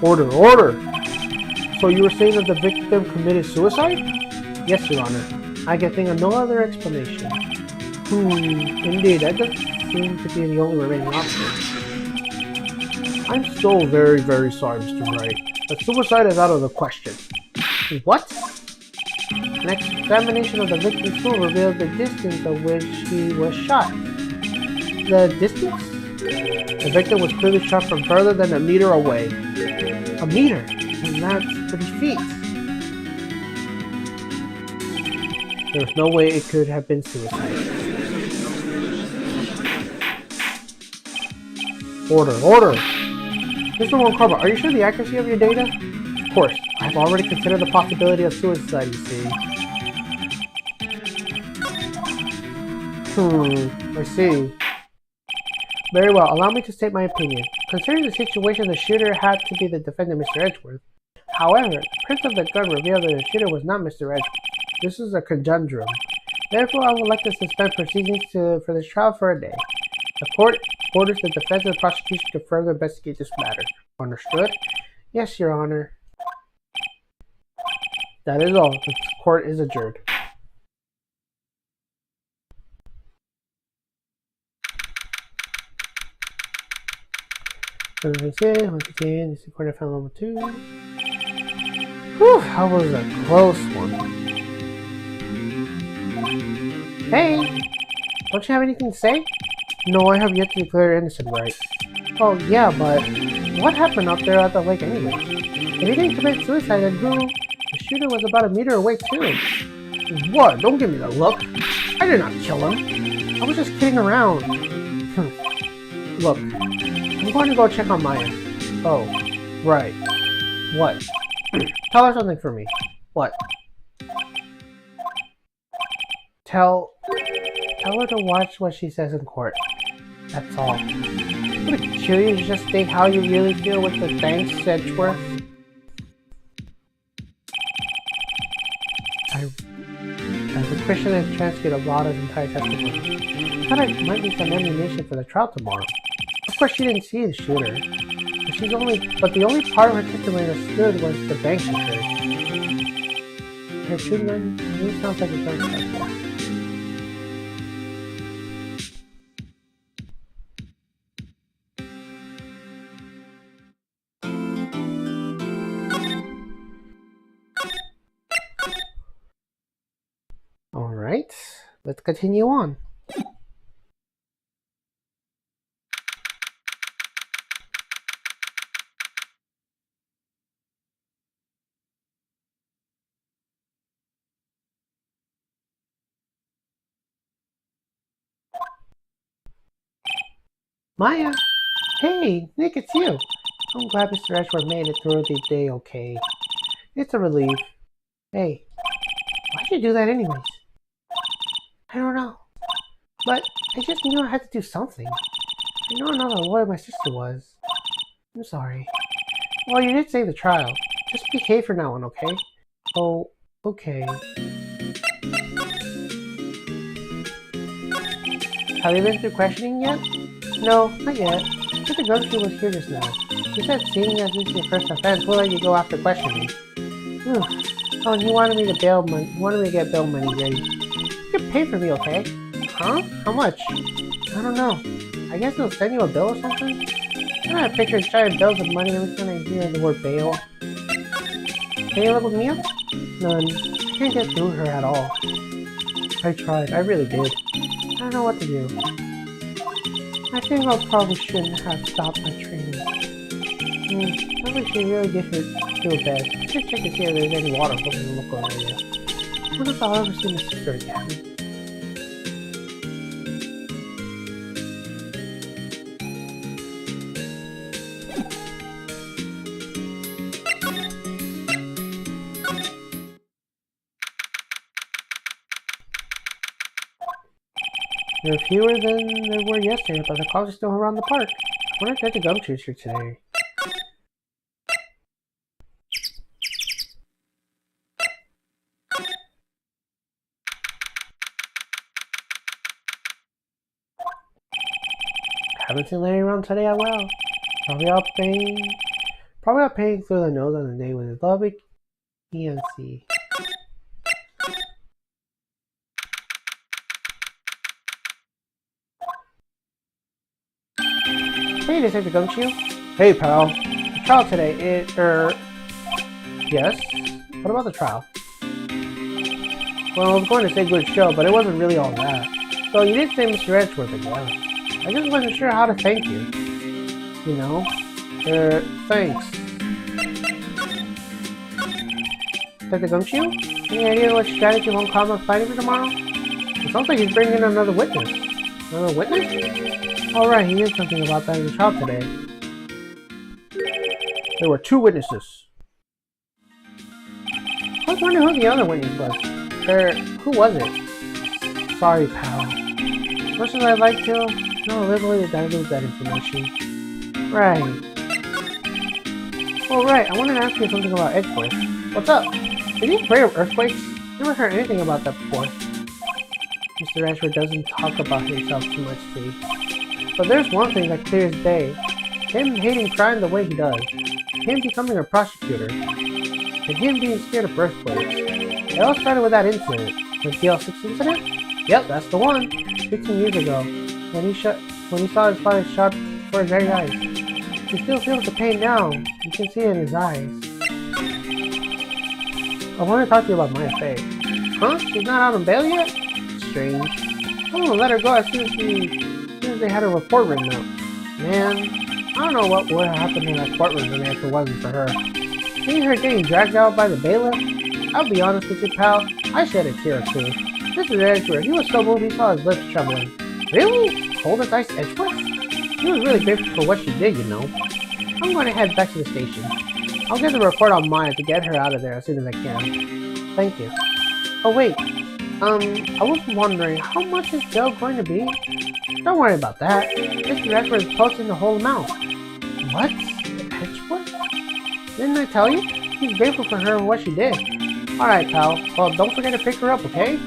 Order, order! So you were saying that the victim committed suicide? Yes, Your Honor. I can think of no other explanation. Indeed, that doesn't seem to be the only remaining option. I'm so very, very sorry, Mr. Wright, but suicide is out of the question. What? An examination of the victim's tool revealed the distance at which he was shot. The distance? The victim was clearly shot from further than a meter away. A meter? And that's 30 feet. There's no way it could have been suicide. Order, order! Mr. Wonkaba, are you sure the accuracy of your data? Of course. I've already considered the possibility of suicide, you see. I see. Very well, allow me to state my opinion. Considering the situation, the shooter had to be the defendant, Mr. Edgeworth. However, the prints of the gun revealed that the shooter was not Mr. Edgeworth. This is a conundrum. Therefore, I would like to suspend proceedings for this trial for a day. The court orders the defense and the prosecution to further investigate this matter. Understood? Yes, Your Honor. That is all. The court is adjourned. Once again, this is quarter final number 2. Whew, that was a close one. Hey! Don't you have anything to say? No, I have yet to declare innocent, Wright. Oh, yeah, but what happened out there at the lake anyway? If he didn't commit suicide, then who? The shooter was about a meter away, too. What? Don't give me that look. I did not kill him. I was just kidding around. Look, I'm going to go check on Maya. Oh, right. What? Tell her something for me. What? Tell her to watch what she says in court. That's all. Would it kill you to just state how you really feel with the thanks, Edgeworth? I Christian and Chance get a lot of entire testimony. Thought I might need some ammunition for the trial tomorrow. Of course, she didn't see the shooter. But the only part of her testimony that stood was the bank she heard. Her treatment sounds like a gunshot. Alright, let's continue on. Maya! Hey, Nick, it's you! I'm glad Mr. Edgeworth made it through the day okay. It's a relief. Hey, why'd you do that anyways? I don't know. But I just knew I had to do something. I know I'm not a lawyer my sister was. I'm sorry. Well, you did save the trial. Just behave from now on, okay? Oh, okay. Have you been through questioning yet? No, not yet. Mr. Gumshoe was here just now. He said seeing as this is your first offense, we'll let you go after questioning. Oh, and he wanted me to get bail money ready. You can pay for me, okay? Huh? How much? I don't know. I guess they'll send you a bill or something? I picture giant bills of money every time I hear the word bail. Can you live with Mia? None. I can't get through her at all. I tried. I really did. I don't know what to do. I think I probably shouldn't have stopped my training. Probably should really get her to a bed. Just check to see if there's any water floating in the local area. I wonder if I'll ever see my sister again. There are fewer than there were yesterday, but the cars are still around the park. I wonder if the Gumshoes here today. Haven't seen Larry around today. I will. Probably out paying through the nose on the day with his lovely ENC. Hey, Detective Gumshoe. Hey, pal. The trial today, yes? What about the trial? Well, I was going to say good show, but it wasn't really all that. So you did say Mr. Edgeworth again. I just wasn't sure how to thank you. You know? Thanks. Detective Gumshoe? Any idea what strategy won't come up fighting for tomorrow? It sounds like he's bringing in another witness. Another witness? Alright, he did something about that in the trial today. There were 2 witnesses. I was wondering who the other witness was. Who was it? Sorry, pal. Much as I'd like to, no, literally I lose that information. Right. Oh, right, I wanted to ask you something about Edgeworth. What's up? Did he afraid of earthquakes? Never heard anything about that before. Mr. Edgeworth doesn't talk about himself too much, see. But there's one thing that clear as day. Him hating crime the way he does. Him becoming a prosecutor. And him being scared of earthquakes. It all started with that incident. The DL6 incident? Yep, that's the one. 15 years ago. When he saw his father shot for his very eyes. He still feels the pain now. You can see it in his eyes. I want to talk to you about Maya Fey. Huh? She's not out on bail yet? Strange. I'm gonna let her go as soon as they had a report written up. Man, I don't know what would have happened in that courtroom today if it wasn't for her. Seeing her getting dragged out by the bailiff? I'll be honest with you, pal, I shed a tear or two. Mr. Edgeworth, he was so moved he saw his lips trembling. Really? Cold as ice Edgeworth? He was really grateful for what she did, you know. I'm going to head back to the station. I'll get the report on Maya to get her out of there as soon as I can. Thank you. Oh wait, I was wondering, how much is bail going to be? Don't worry about that. Mr. Edgeworth is posting the whole amount. What? Edgeworth? Didn't I tell you? He's grateful for her and what she did. Alright, pal. Well, don't forget to pick her up, okay?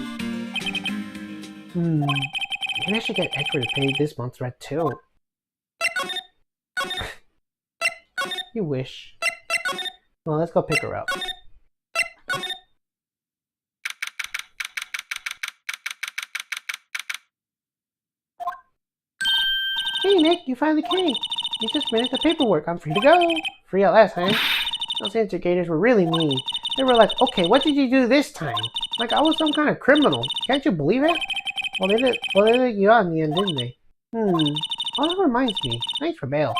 Maybe I should get Edward to pay this month's rent too. You wish. Well, let's go pick her up. Hey Nick, you finally came. You just finished the paperwork. I'm free to go. Free at last, huh? Those interrogators were really mean. They were like, okay, what did you do this time? Like I was some kind of criminal. Can't you believe it? Well, they let you out in the end, didn't they? Oh, that reminds me. Thanks for bail.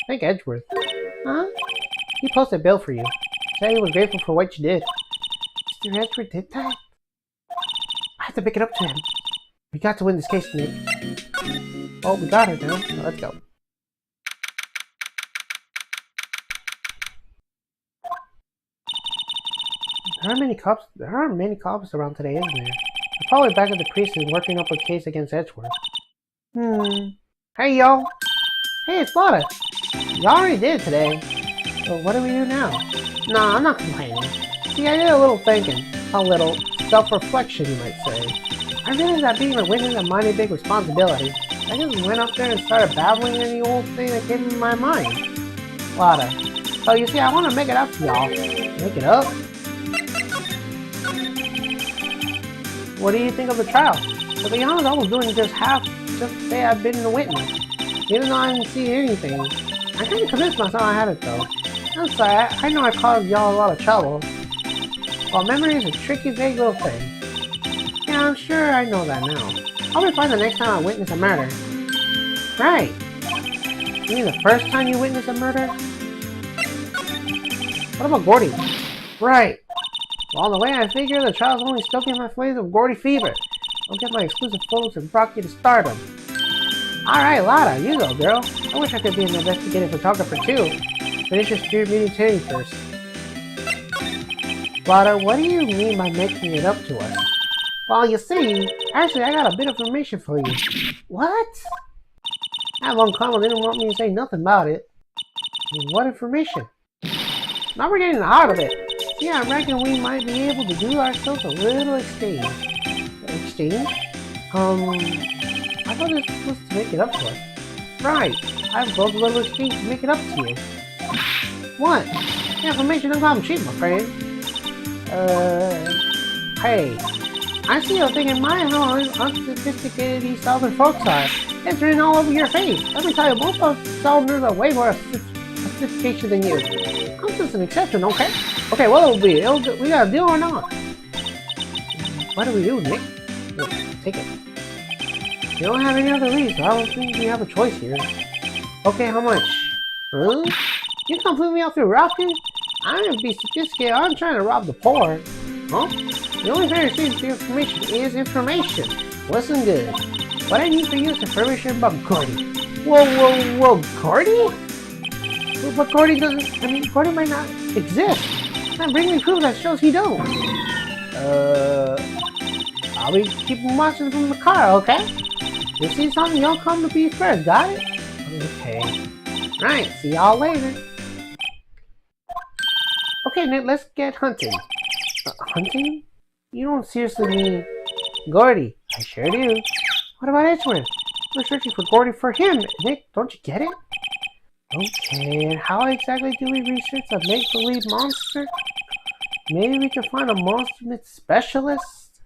Thank Edgeworth. Huh? He posted bail for you. Said he was grateful for what you did. Mr. Edgeworth did that? I have to pick it up to him. We got to win this case, Nick. Oh, we got her now. So let's go. There aren't many cops around today, isn't there? They're probably back at the precinct working up a case against Edgeworth. Hey, y'all. Hey, it's Lotta. You already did it today. So what do we do now? Nah, I'm not complaining. See, I did a little thinking. A little self-reflection, you might say. I realized that being a witness is a mighty big responsibility. I just went up there and started babbling any old thing that came in my mind. Lotta. So you see, I want to make it up to y'all. Make it up? What do you think of the trial? To be honest, I was doing just to say I've been a witness. Even though I didn't see anything. I kind of convinced myself I had it though. I'm sorry, I know I caused y'all a lot of trouble. Well, memory is a tricky, vague little thing. Yeah, I'm sure I know that now. I'll be fine the next time I witness a murder. Right. You mean the first time you witness a murder? What about Gordy? Right. Well, the way I figure, the trial's only stoking my flames of Gordy fever. I'll get my exclusive photos and rock you to stardom. Alright, Lotta, you go, girl. I wish I could be an investigative photographer too. Finish your spirit meeting today first. Lotta, what do you mean by making it up to us? Well, you see, actually I got a bit of information for you. What? That one Carmel didn't want me to say nothing about it. What information? Now we're getting the heart of it. Yeah, I reckon we might be able to do ourselves a little exchange. Exchange? I thought this was to make it up to us. Right, I've built a little exchange to make it up to you. What? The information doesn't come cheap, my friend. Hey. I see you're thinking my how unsophisticated these southern folks are. It's written all over your face. Let me tell you, most of southerners are way more sophisticated than you. I'm just an exception, okay? Okay, what will be? We got a deal or not? What do we do, Nick? Look, take it. You don't have any other leads, so I don't think we have a choice here. Okay, how much? Huh? You come put me out through rocking? I'm gonna be sophisticated. I'm trying to rob the poor. Huh? The only fair exchange for information is information. Listen good. What I need for you is information about Gordy. Whoa, Gordy? But Gordy doesn't, Gordy might not exist. Now bring me proof that shows he don't. I'll be keeping watching from the car, okay? You see something, y'all come to be first, got it? Okay. Right, see y'all later. Okay, Nick, let's get hunting. Hunting? You don't seriously mean Gordy? I sure do. What about Edgeworth? We're searching for Gordy for him. Nick, don't you get it? Okay, and how exactly do we research a make-believe monster? Maybe we can find a monster myth specialist?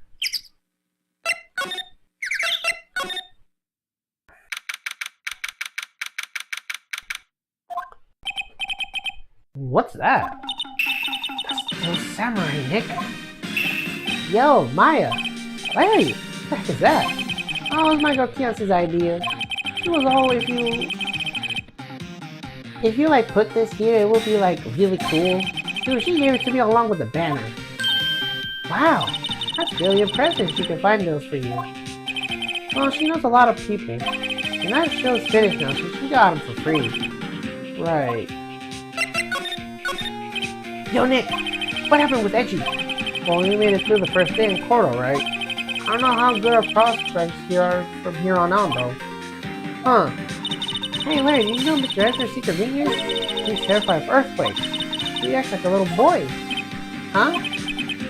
What's that? That's no samurai, Nick. Yo, Maya. Larry, what the heck is that? Oh, it was my girl Kiance's idea. It was all if you like put this here, it will be like really cool. Dude, she gave it to me along with the banner. Wow, that's really impressive she can find those for you. Well, she knows a lot of people. And that show's finished now, so she got them for free. Right. Yo, Nick, what happened with Edgy? Well, you made it through the first day in Cordo, right? I don't know how good our prospects here are from here on out, though. Huh. Hey, Larry, did you know Mr. Ezra's secret weakness? He's terrified of earthquakes. He acts like a little boy. Huh?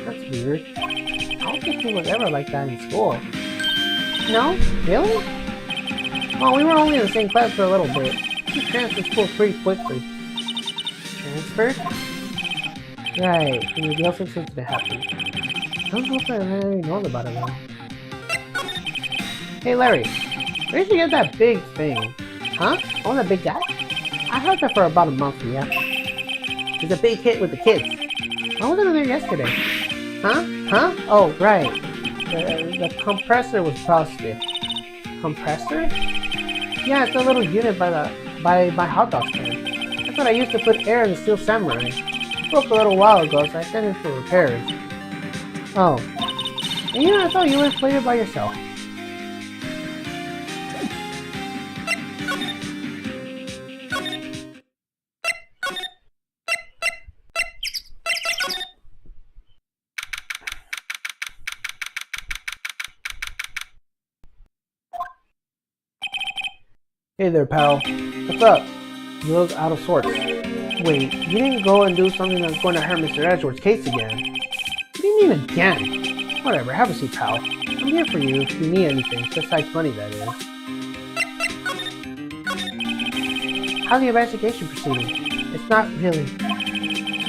That's weird. I don't think he was ever like that in school. No? Really? Well, we were only in the same class for a little bit. You transferred school pretty quickly. Transferred? Right, and the deal 6 incident happened. I don't know if I really know about it though. Hey Larry, where did you get that big thing? Huh? Oh, that big guy? I had that for about a month, yeah. It's a big hit with the kids. I wasn't in there yesterday. Huh? Huh? Oh, right. The compressor was busted. Compressor? Yeah, it's a little unit by my hot dog stand. That's what I used to put air in the Steel Samurai. It broke a little while ago, so I sent it for repairs. Oh. And I thought you would play it by yourself. Hey there, pal. What's up? You look out of sorts. Wait, you didn't go and do something that's going to hurt Mr. Edgeworth's case again? What do you mean again? Whatever, have a seat, pal. I'm here for you if you need anything, besides money, that is. How's the investigation proceeding? It's not really.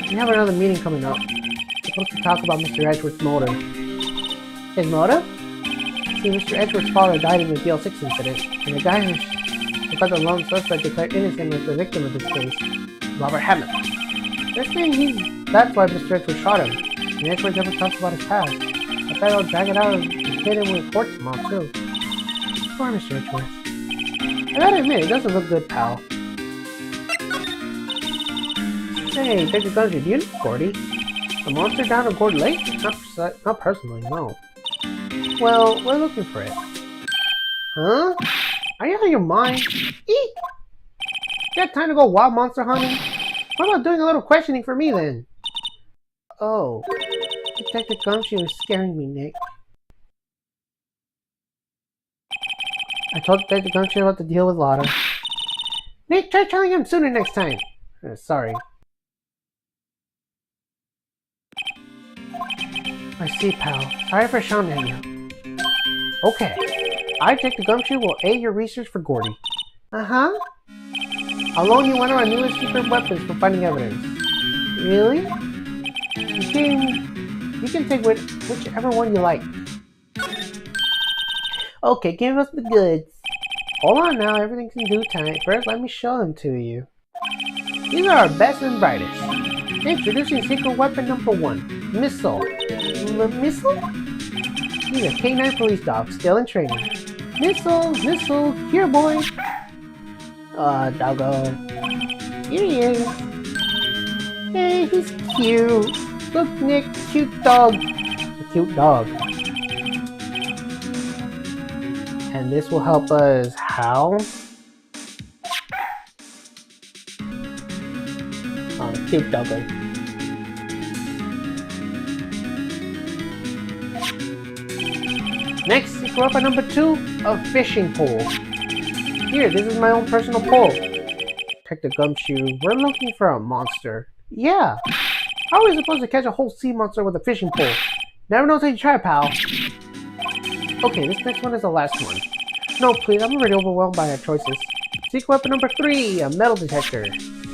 We have another meeting coming up. We're supposed to talk about Mr. Edgeworth's motive. His motive? See, Mr. Edgeworth's father died in the DL6 incident, and the guy who got the lone suspect declared innocent was the victim of this case, Robert Hammond. They're saying that's why Mr. Edgeworth shot him, and Edgeworth never talks about his past. I bet I'll drag it out and hit him with court tomorrow, too. Poor Mr. Edgeworth. I gotta admit, it doesn't look good, pal. Hey, take the country, do you know Gordy? The monster down on Gordy Lake? Not personally, no. Well, we're looking for it. Huh? Are you out of your mind? Eek! You got time to go wild monster hunting? What about doing a little questioning for me then? Oh, Detective Gumshoe is scaring me, Nick. I told Detective Gumshoe about the deal with Lotta. Nick, try telling him sooner next time. Sorry. I see, pal. Sorry for shouting at you. Okay. I, Detective Gumshoe, will aid your research for Gordy. Uh-huh. I'll loan you one of our newest secret weapons for finding evidence. Really? You can take whichever one you like. Okay, give us the goods. Hold on now, everything's in due time. First, let me show them to you. These are our best and brightest. Introducing secret weapon number 1, Missile. Missile? He's a K9 police dog, still in training. Missile, here boy. Doggo. Here he is. Hey, he's cute. Look, Nick, cute dog. A cute dog. And this will help us how? Oh, cute doggo. Next, secret weapon number 2, a fishing pole. Here, this is my own personal pole. Detective Gumshoe, we're looking for a monster. Yeah. How are we supposed to catch a whole sea monster with a fishing pole? Never know till you try, pal. Okay, this next one is the last one. No, please, I'm already overwhelmed by our choices. Secret weapon number 3, a metal detector.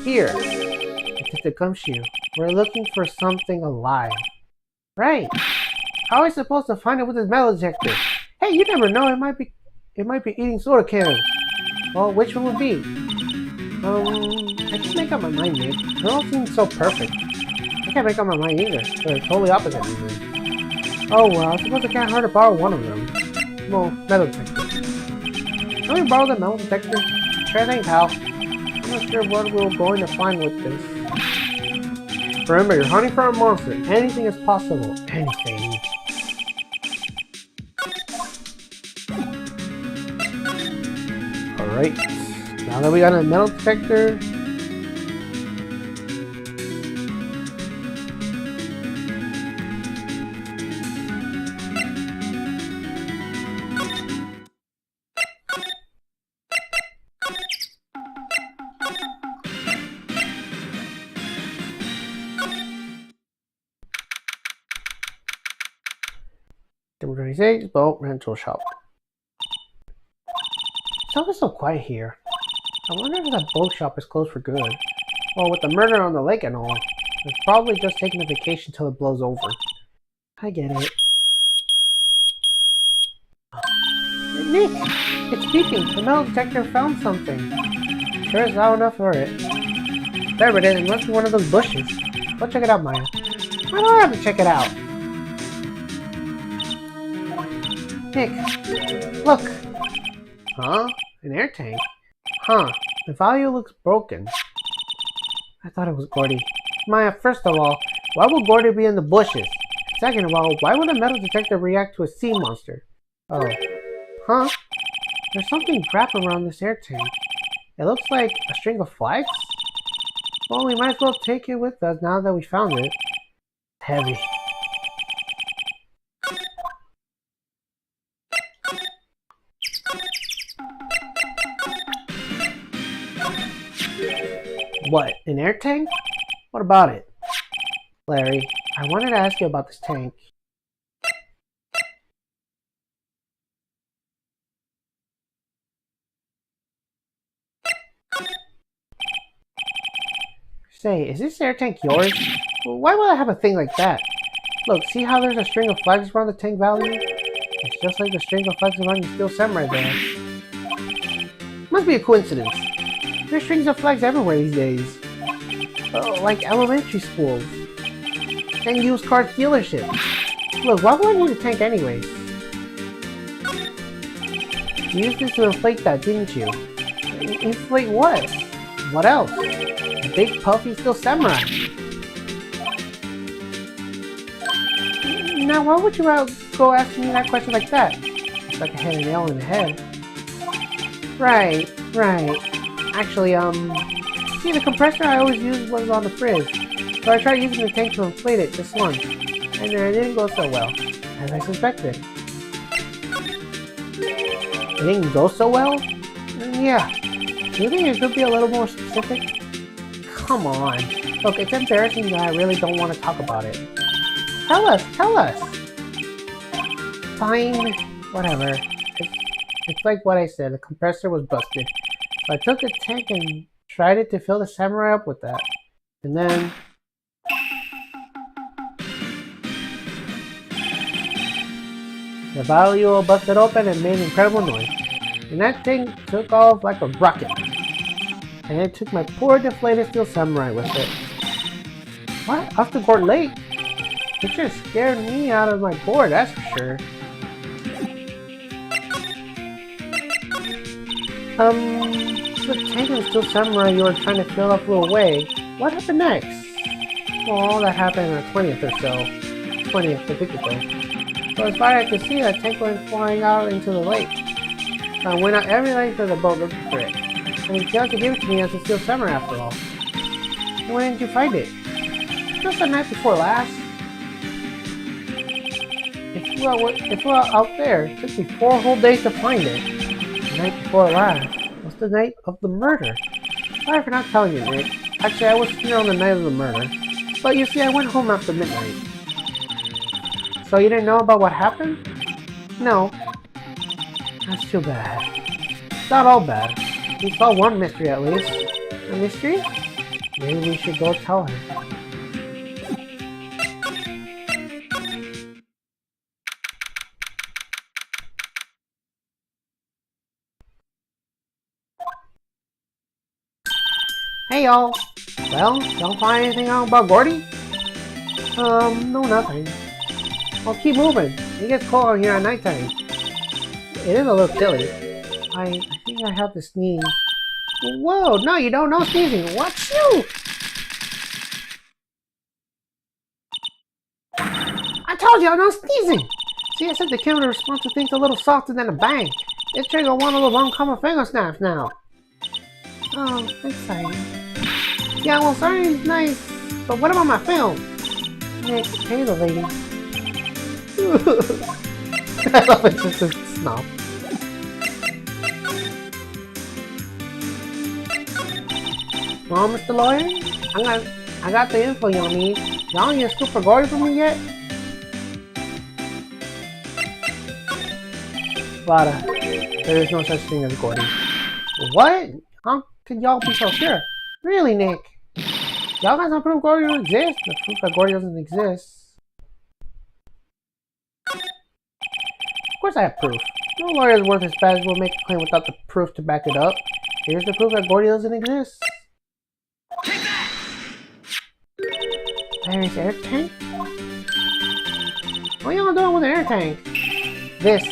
Here. Detective Gumshoe, we're looking for something alive. Right. How are we supposed to find it with this metal detector? Hey, you never know, it might be eating soda cans. Well, which one would be? I can't make up my mind, Nick. They all seem so perfect. I can't make up my mind either. They're totally opposite reasons. Oh well, I suppose I can't hurt to borrow one of them. Well, metal detector. Can we borrow the metal detector? Sure thing, pal. I'm not sure what we're going to find with this. Remember, you're hunting for a monster. Anything is possible. Anything. Alright. Now that we got a metal detector, Number 26, boat rental shop. It's always so quiet here. I wonder if that boat shop is closed for good. Well, with the murder on the lake and all, it's probably just taking a vacation till it blows over. I get it. Nick! It's beeping! The metal detector found something. Sure is loud enough for it. There it is, it must be one of those bushes. Go check it out, Maya. Why do I have to check it out? Nick, look! Huh? An air tank? Huh, the value looks broken. I thought it was Gordy. Maya, first of all, why would Gordy be in the bushes? Second of all, why would a metal detector react to a sea monster? Oh. Huh? There's something wrapped around this air tank. It looks like a string of flags? Well, we might as well take it with us now that we found it. It's heavy. What, an air tank? What about it? Larry, I wanted to ask you about this tank. Say, is this air tank yours? Well, why would I have a thing like that? Look, see how there's a string of flags around the tank value? It's just like the string of flags around your Steel Samurai there. Must be a coincidence. There's strings of flags everywhere these days. Like elementary schools. And used car dealerships. Look, why would I need a tank anyways? You used this to inflate that, didn't you? Inflate what? What else? A big puffy Steel Samurai. Now, why would you go asking me that question like that? It's like I had a nail in the head. Right. Actually, see, the compressor I always used was on the fridge, so I tried using the tank to inflate it just once, and it didn't go so well, as I suspected. It didn't go so well? Yeah. Do you think it could be a little more specific? Come on. Look, it's embarrassing that I really don't want to talk about it. Tell us! Fine. Whatever. It's like what I said, the compressor was busted. So I took the tank and tried it to fill the Samurai up with that. And then... the value busted open and made an incredible noise. And that thing took off like a rocket. And it took my poor deflated Steel Samurai with it. What? Off the board late? It just scared me out of my board, that's for sure. The tank and Steel Samurai you were trying to fill up flew away. What happened next? Well, that happened on the 20th or so. 20th, a week ago. So as far as I could see, that tank went flying out into the lake. So I went out every length of the boat looking for it. And he failed to give it to me as a Steel Samurai after all. And when did you find it? Just the night before last. It flew out there. It took me 4 whole days to find it. The night before last was the night of the murder. Sorry for not telling you, Nick. Actually, I was here on the night of the murder. But you see, I went home after midnight. So you didn't know about what happened? No. That's too bad. It's not all bad. We saw one mystery at least. A mystery? Maybe we should go tell her. Hey y'all! Well, don't find anything out about Gordy? No, nothing. Well, keep moving. It gets cold out here at nighttime. It is a little chilly. I think I have to sneeze. Whoa, no you don't, no sneezing. What's you? I told you, no sneezing! See, I said the camera responds to things a little softer than a bang. It triggered one of those uncommon finger snaps now. Oh, exciting. Yeah, well, sorry is nice, but what about my film? Nick, pay the lady. I love it, just a snob. Well, Mr. Lawyer, I got the info you need. Y'all need a scoop for Gordy for me yet? But There is no such thing as Gordy. What? How could y'all be so sure? Really, Nick? Y'all got some proof Gordy doesn't exist? The proof that Gordy doesn't exist. Of course I have proof. No lawyer worth his badge will make a claim without the proof to back it up. Here's the proof that Gordy doesn't exist. Larry's air tank? What are y'all doing with an air tank? This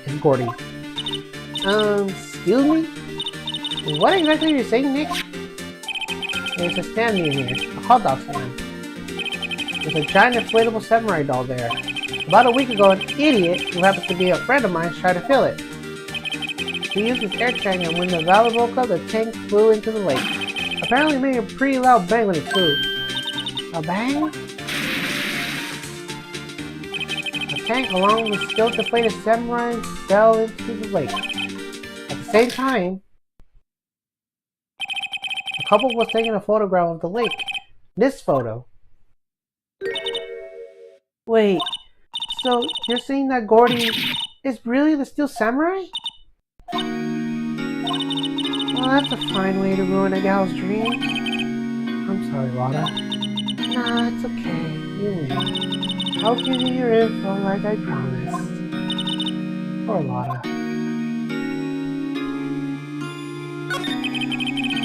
is Gordy. Excuse me? What exactly are you saying, Nick? There's a stand near here, a hot dog stand. There's a giant inflatable samurai doll there. About a week ago, an idiot, who happens to be a friend of mine, tried to fill it. He used his air tank, and when the valve broke up, the tank flew into the lake. Apparently made a pretty loud bang when it flew. A bang? The tank, along with still deflated samurai, fell into the lake. At the same time, the couple was taking a photograph of the lake. This photo. Wait, so you're saying that Gordy is really the Steel Samurai? Well, that's a fine way to ruin a gal's dream. I'm sorry, Lada. Nah, it's okay. You win. I'll give you your info like I promised. Poor Lada.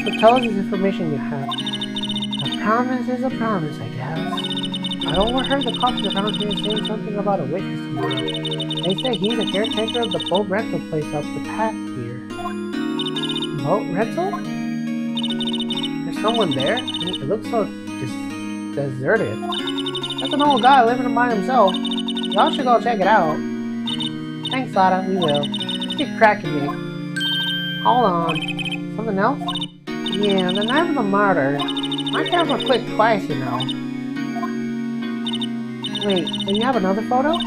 So tell us this information you have. A promise is a promise, I guess. I overheard the cops around here saying something about a witness tomorrow. They say he's a caretaker of the boat rental place up the path here. Boat rental? There's someone there? It looks so deserted. That's an old guy living by himself. Y'all should go check it out. Thanks, Lada. We will. Let's get cracking, Nick. Hold on. Something else? Yeah, the night of the murder. My camera clicked twice, you know. Wait, so you have another photo?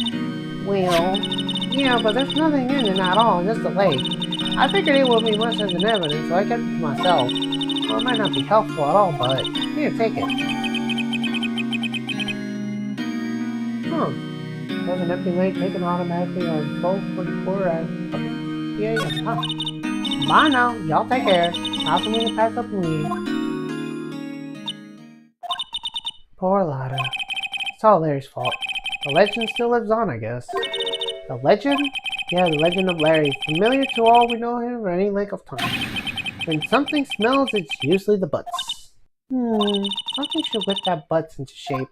Well, yeah, but there's nothing in it at all, just the lake. I figured it wouldn't be much as an evidence, so I kept it to myself. Well, it might not be helpful at all, but here, take it. Huh. Was an empty lake taken automatically on 1244 at p.m. Huh. Bye now. Y'all take care. I'll come in to pack up and leave. Poor Lada. It's all Larry's fault. The legend still lives on, I guess. The legend? Yeah, the legend of Larry. Familiar to all we know him for any length of time. When something smells, it's usually the butts. Something should whip that butts into shape.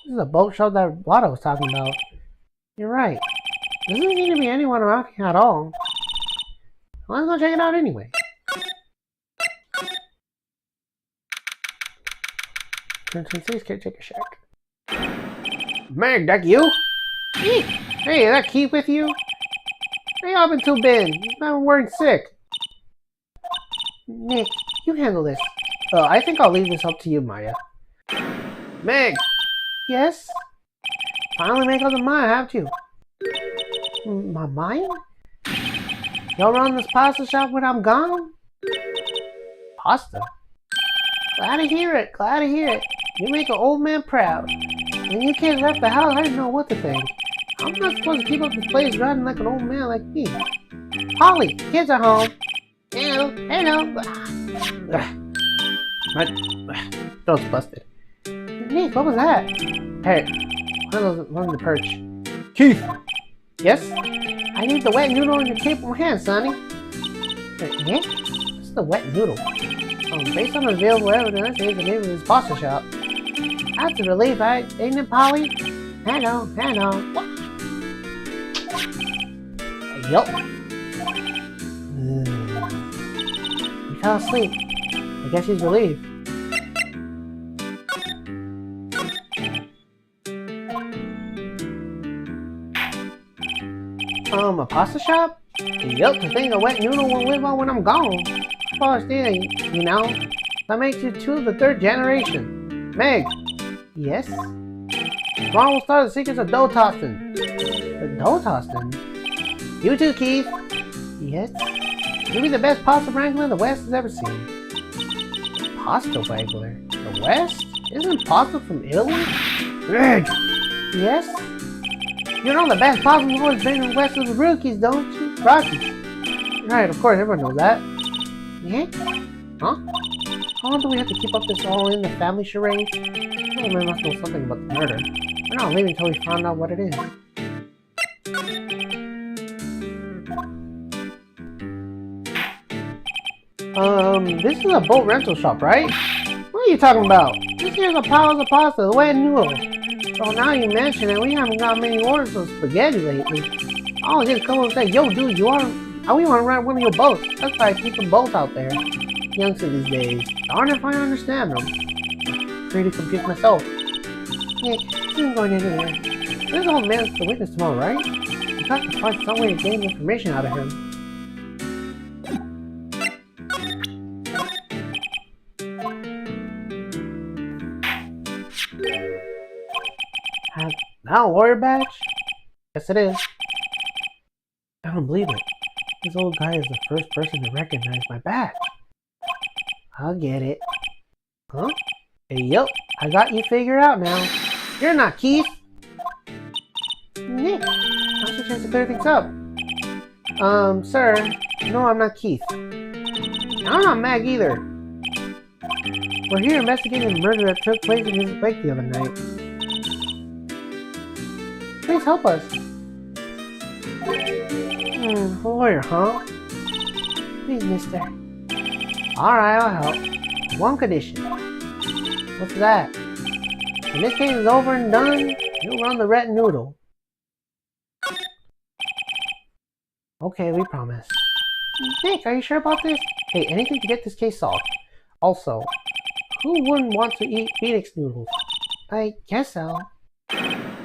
This is a boat show that Lada was talking about. You're right. There doesn't seem to be anyone around here at all. Let's go check it out anyway. Turn 26, caretaker shack. Meg, that you? Hey, is that Keith with you? Hey, y'all been too big. I'm worried sick. Nick, you handle this. I think I'll leave this up to you, Maya. Meg! Yes? Finally make up the mind, haven't you? My mind? Y'all run this pasta shop when I'm gone? Pasta? Glad to hear it, glad to hear it. You make an old man proud. When you kids left the house, I didn't know what to think. I'm not supposed to keep up this place running like an old man like me. Polly, kids are home. Hello. My throat's busted. Nick, what was that? Hey, one of the perch. Keith! Yes? I need the wet noodle in your capable hand, Sonny. Nick? What's the wet noodle? Based on available evidence, it's the name of his pasta shop. That's a relief, ain't it, Polly? I know. What? Yup. He fell asleep. I guess he's relieved. A pasta shop? Yup, the thing a wet noodle won't live on when I'm gone. Of course, yeah, you know. That makes you two of the third generation. Meg! Yes? Tomorrow we'll start the secrets of dough toasting. The dough toasting? You too, Keith? Yes? You'll be the best pasta wrangler the West has ever seen. Pasta wrangler? The West? Isn't pasta from Italy? Ugh. Yes? You know the best pasta has always been in the West of the rookies, don't you? Rockies. Right, of course, everyone knows that. Yeah? Huh? How long do we have to keep up this all in the family charade? Oh, man must know something about the murder. We're not leaving until we find out what it is. This is a boat rental shop, right? What are you talking about? This here's a pile of pasta, the wet noodles. So now you mention it, we haven't got many orders of spaghetti lately. I'll just come and say, yo dude, we want to rent one of your boats. That's why I keep them boats out there. Youngsters these days. Darn if I understand them. Pretty confused myself. Hey, this isn't going anywhere. This old man's the witness tomorrow, right? We got to find some way to gain information out of him. Now, lawyer badge? Yes, it is. I don't believe it. This old guy is the first person to recognize my badge. I'll get it. Huh? Hey, yup. I got you figured out now. You're not Keith. Nick. Now's your chance to clear things up. Sir. No, I'm not Keith. I'm not Meg either. We're here investigating the murder that took place in his lake the other night. Please help us. Lawyer, huh? Please, mister. Alright, I'll help. One condition. What's that? When this case is over and done, you'll run the red noodle. Okay, we promise. Nick, are you sure about this? Hey, anything to get this case solved. Also, who wouldn't want to eat Phoenix noodles? I guess so.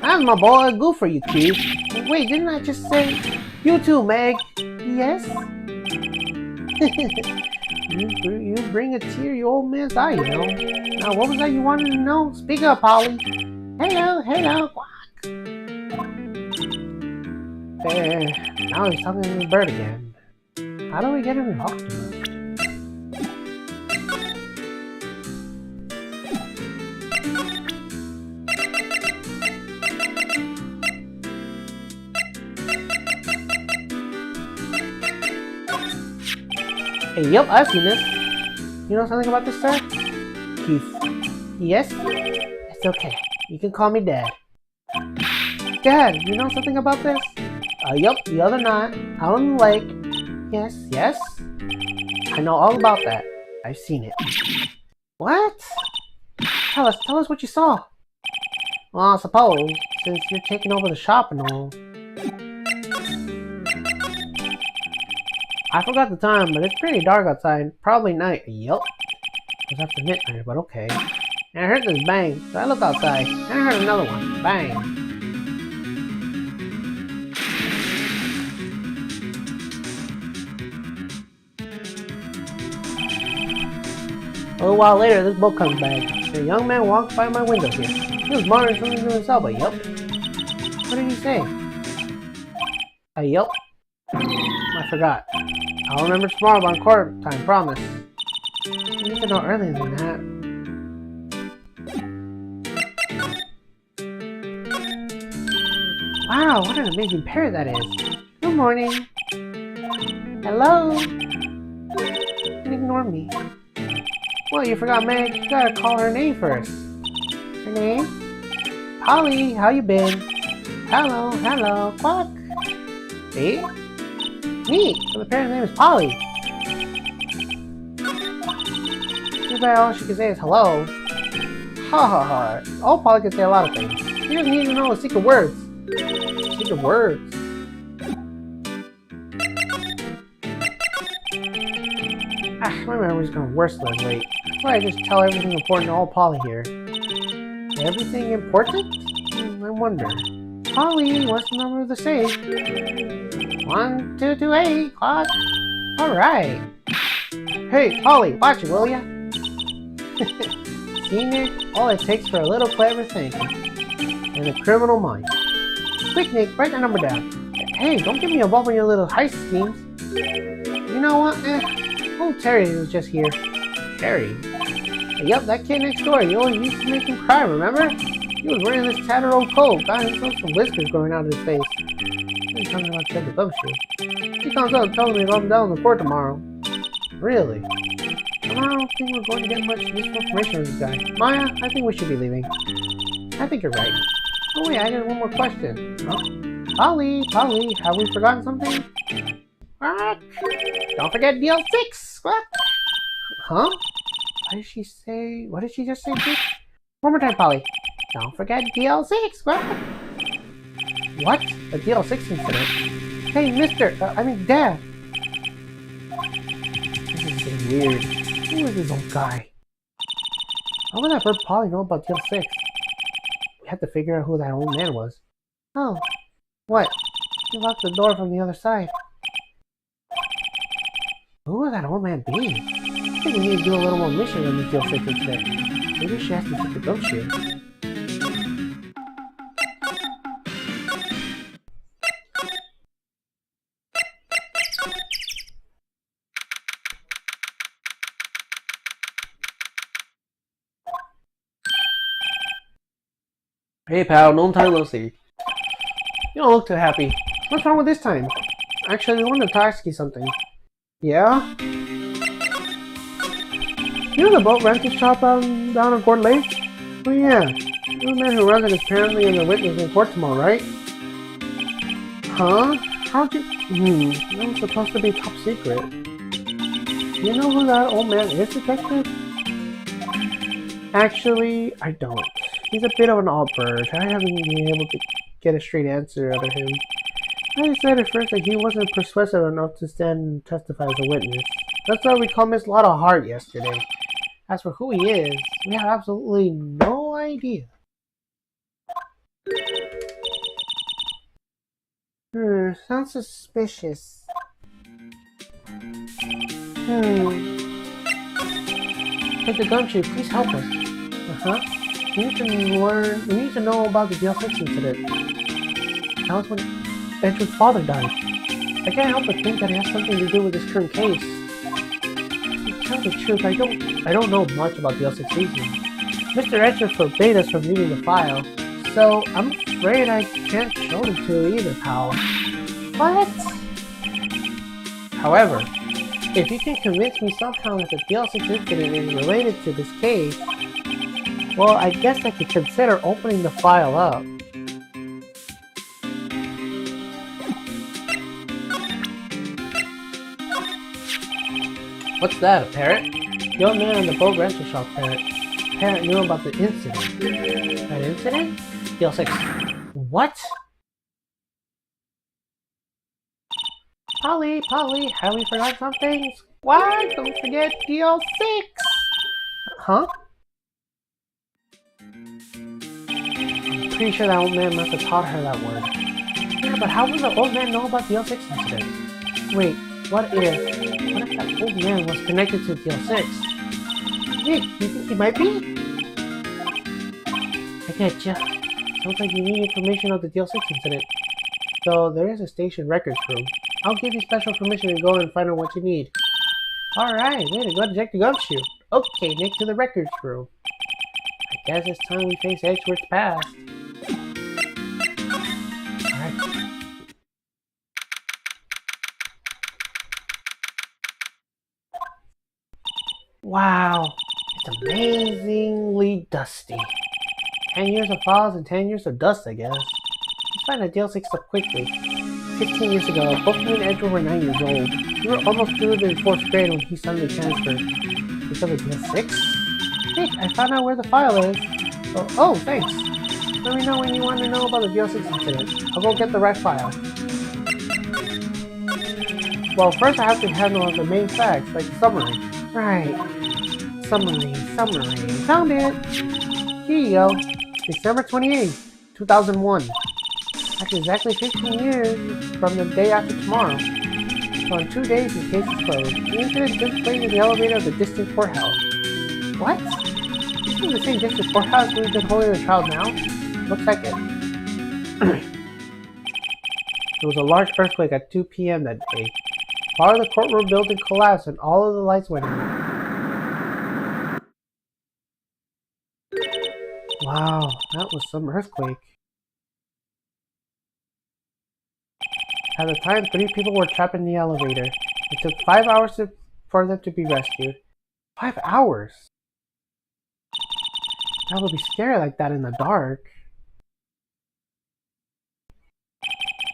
That's my boy. Good for you, Keith. Wait, didn't I just say you too, Meg? Yes? you bring a tear to your old man's eye, you know. Now, what was that you wanted to know? Speak up, Polly. Hello, quack. Now he's talking to the bird again. How do we get him to talk to us? Hey, yup, I've seen this. You know something about this, sir? Keith. Yes? It's okay. You can call me Dad. Dad, you know something about this? Yup, the other night, out on the lake. Yes? I know all about that. I've seen it. What? Tell us what you saw. Well, I suppose, since you're taking over the shop and all. I forgot the time, but it's pretty dark outside. Probably night. Yup. It was after midnight, but okay. And I heard this bang, so I look outside. And I heard another one. Bang. A little while later, this boat comes back. A young man walks by my window here. He was muttering something to himself, but yup. What did he say? Yup. I forgot. I'll remember tomorrow on court time, promise. You need to know earlier than that. Wow, what an amazing pair that is. Good morning. Hello. You can ignore me. Well, you forgot, Meg. You gotta call her name first. Her name? Polly, how you been? Hello, quack. See? Neat! So the parent's name is Polly. Too bad all she can say is hello. Ha. Oh, Polly can say a lot of things. She doesn't need to know the secret words. Secret words. My memory's gone worse than late. That's why I just tell everything important to old Polly here. Everything important? I wonder. Polly, what's the number of the safe? 1228, clock. Alright. Hey, Polly, watch it, will ya? Senior, all it takes for a little clever thinking. And a criminal mind. Quick, Nick, write that number down. Hey, don't get me involved in your little heist schemes. You You know what? Oh, Terry was just here. Terry? Yep, that kid next door. You always used to make him cry, remember? He was wearing this tattered old coat. Got himself some whiskers growing out of his face. He's talking about Check the Gumshoe. He comes up telling me to come down to the court tomorrow. Really? Well, I don't think we're going to get much useful information from this guy. Maya, I think we should be leaving. I think you're right. Oh wait, I got one more question. Huh? Polly, have we forgotten something? What? Don't forget DL6! What? Huh? What did she say? What did she just say, bitch? One more time, Polly. Don't forget DL6! What? What? A DL6 incident? Hey, Dad! This is getting weird. Who is this old guy? How would that bird Polly know about DL6? We had to figure out who that old man was. Oh. What? He locked the door from the other side. Who would that old man be? I think we need to do a little more mission on the DL6 incident. Maybe she has to take the gumshoe. Hey pal, long time no see. You don't look too happy. What's wrong with this time? Actually, we wanted to ask you something. Yeah? You know the boat rental shop down on Court Lake? Oh yeah. You're the man who runs it is apparently in the witness in court tomorrow, right? Huh? How'd you... That was supposed to be top secret. Do you know who that old man is, detective? Actually, I don't. He's a bit of an odd bird. I haven't been able to get a straight answer out of him. I decided first that he wasn't persuasive enough to stand and testify as a witness. That's why we called Miss Lotta Hart yesterday. As for who he is, we have absolutely no idea. Sounds suspicious. Take the gumshoe, please help us. We need to know about the DL6 incident. That was when Edward's father died. I can't help but think that it has something to do with this current case. To tell the truth, I don't know much about DL6 reasoning. Mr. Edward forbade us from reading the file, so I'm afraid I can't show it to you either, pal. What? However, if you can convince me somehow that the DL6 incident is related to this case, well, I guess I could consider opening the file up. What's that, a parrot? The old man in the boat rental shop parrot. Parrot knew about the incident. That incident? DL6. What? Polly, have we forgot something? What? Don't forget DL6! Huh? Pretty sure that old man must have taught her that word. Yeah, but how would the old man know about the DL6 incident? Wait, what if that old man was connected to DL6? Nick, you think he might be? I get ya. Sounds like you need information on the DL6 incident. So there is a station records room. I'll give you special permission to go and find out what you need. Alright, way to go to check the gumshoe. Okay, Nick, to the records room. I guess it's time we face Edgeworth's past. Wow, it's amazingly dusty. 10 years of files and 10 years of dust, I guess. Let's find a DL6 up quickly. 15 years ago, both me and Edward were 9 years old. We were almost through the 4th grade when he suddenly transferred. Because of DL6? Nick, I found out where the file is. Oh, thanks. Let me know when you want to know about the DL6 incident. I'll go get the right file. Well, first I have to handle the main facts, like the summary. Right. Summary. Found it! Here you go. December 28th, 2001. That's exactly 15 years from the day after tomorrow. So in 2 days, the case is closed. The incident took place in the elevator of the district courthouse. What? This is the same district courthouse we've been holding the trial now? Looks like it. There was a large earthquake at 2 p.m. that day. Part of the courtroom building collapsed and all of the lights went out. Wow, that was some earthquake. At the time, 3 people were trapped in the elevator. It took 5 hours for them to be rescued. 5 hours? That would be scary like that in the dark.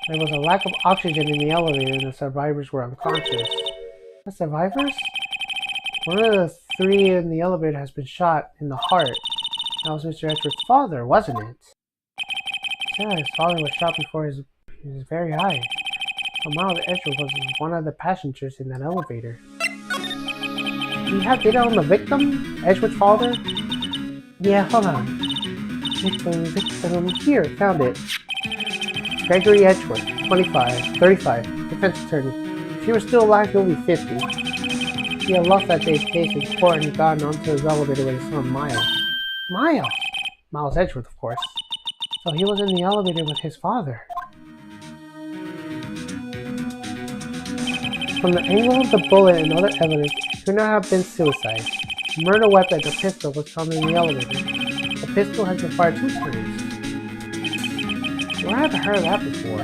There was a lack of oxygen in the elevator and the survivors were unconscious. The survivors? One of the 3 in the elevator has been shot in the heart. That was Mr. Edgeworth's father, wasn't it? Yeah, his father was shot before his very eyes. Miles Edgeworth was one of the passengers in that elevator. Do you have data on the victim? Edgeworth's father? Yeah, hold on. Victim. Here, found it. Gregory Edgeworth, 25, 35, defense attorney. If he were still alive, he'll be 50. He had lost that day's case in court and he got onto his elevator with his son Miles. Miles? Miles Edgeworth, of course. So he was in the elevator with his father. From the angle of the bullet and other evidence, it could not have been suicide. The murder weapon, a pistol, was found in the elevator. The pistol has been fired 2 times. Where have I heard of that before?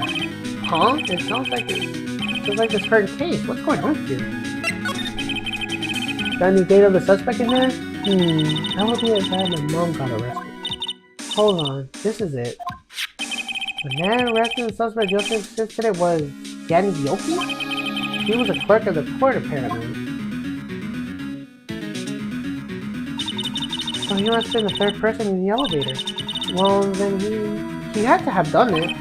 Huh? It sounds like this current case. What's going on here? Got any data of the suspect in there? That would be as bad my mom got arrested. Hold on, this is it. The man arrested the suspect just insisted it was Yanni Yoki? He was a clerk of the court, apparently. So he must have been the 3rd person in the elevator. Well, then he had to have done it.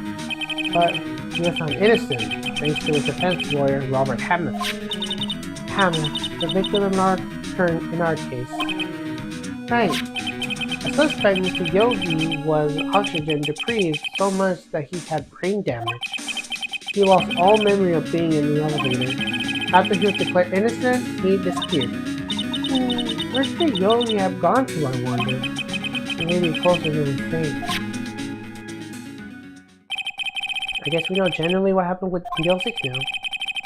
But he was found innocent, thanks to his defense lawyer, Robert Hamill. The victim in our case. Right. The suspect, Mr. Yogi, was oxygen deprived so much that he had brain damage. He lost all memory of being in the elevator. After he was declared innocent, he disappeared. Where could Yogi have gone to, I wonder? He may be closer than we think. I guess we know generally what happened with DL6 now.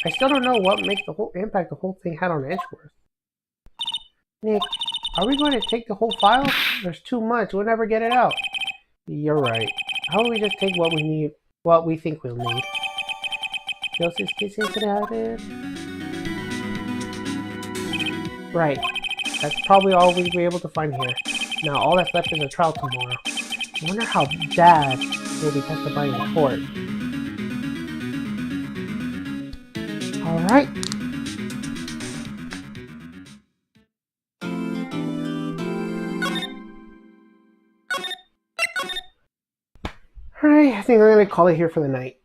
I still don't know what makes the whole impact the whole thing had on Edgeworth. Nick, are we going to take the whole file? There's too much. We'll never get it out. You're right. How about we just take what we need, what we think we'll need? DL6 case incident added. Right. That's probably all we'll be able to find here. Now all that's left is a trial tomorrow. I wonder how Dad will be testifying in court. Alright. Alright, I think I'm going to call it here for the night.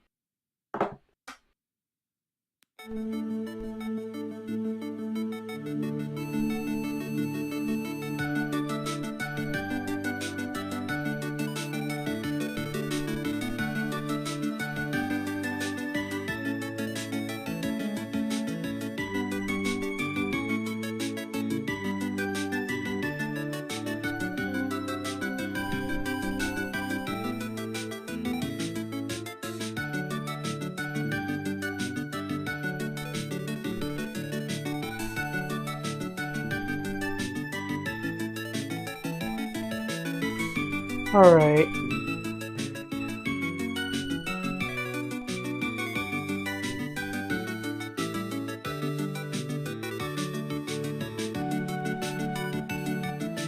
Alright.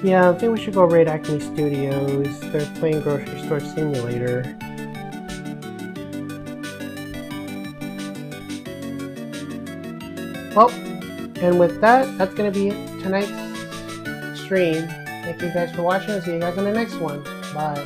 Yeah, I think we should go raid Acme Studios. They're playing Grocery Store Simulator. Well, and with that, that's going to be it tonight's stream. Thank you guys for watching. I'll see you guys in the next one. Bye.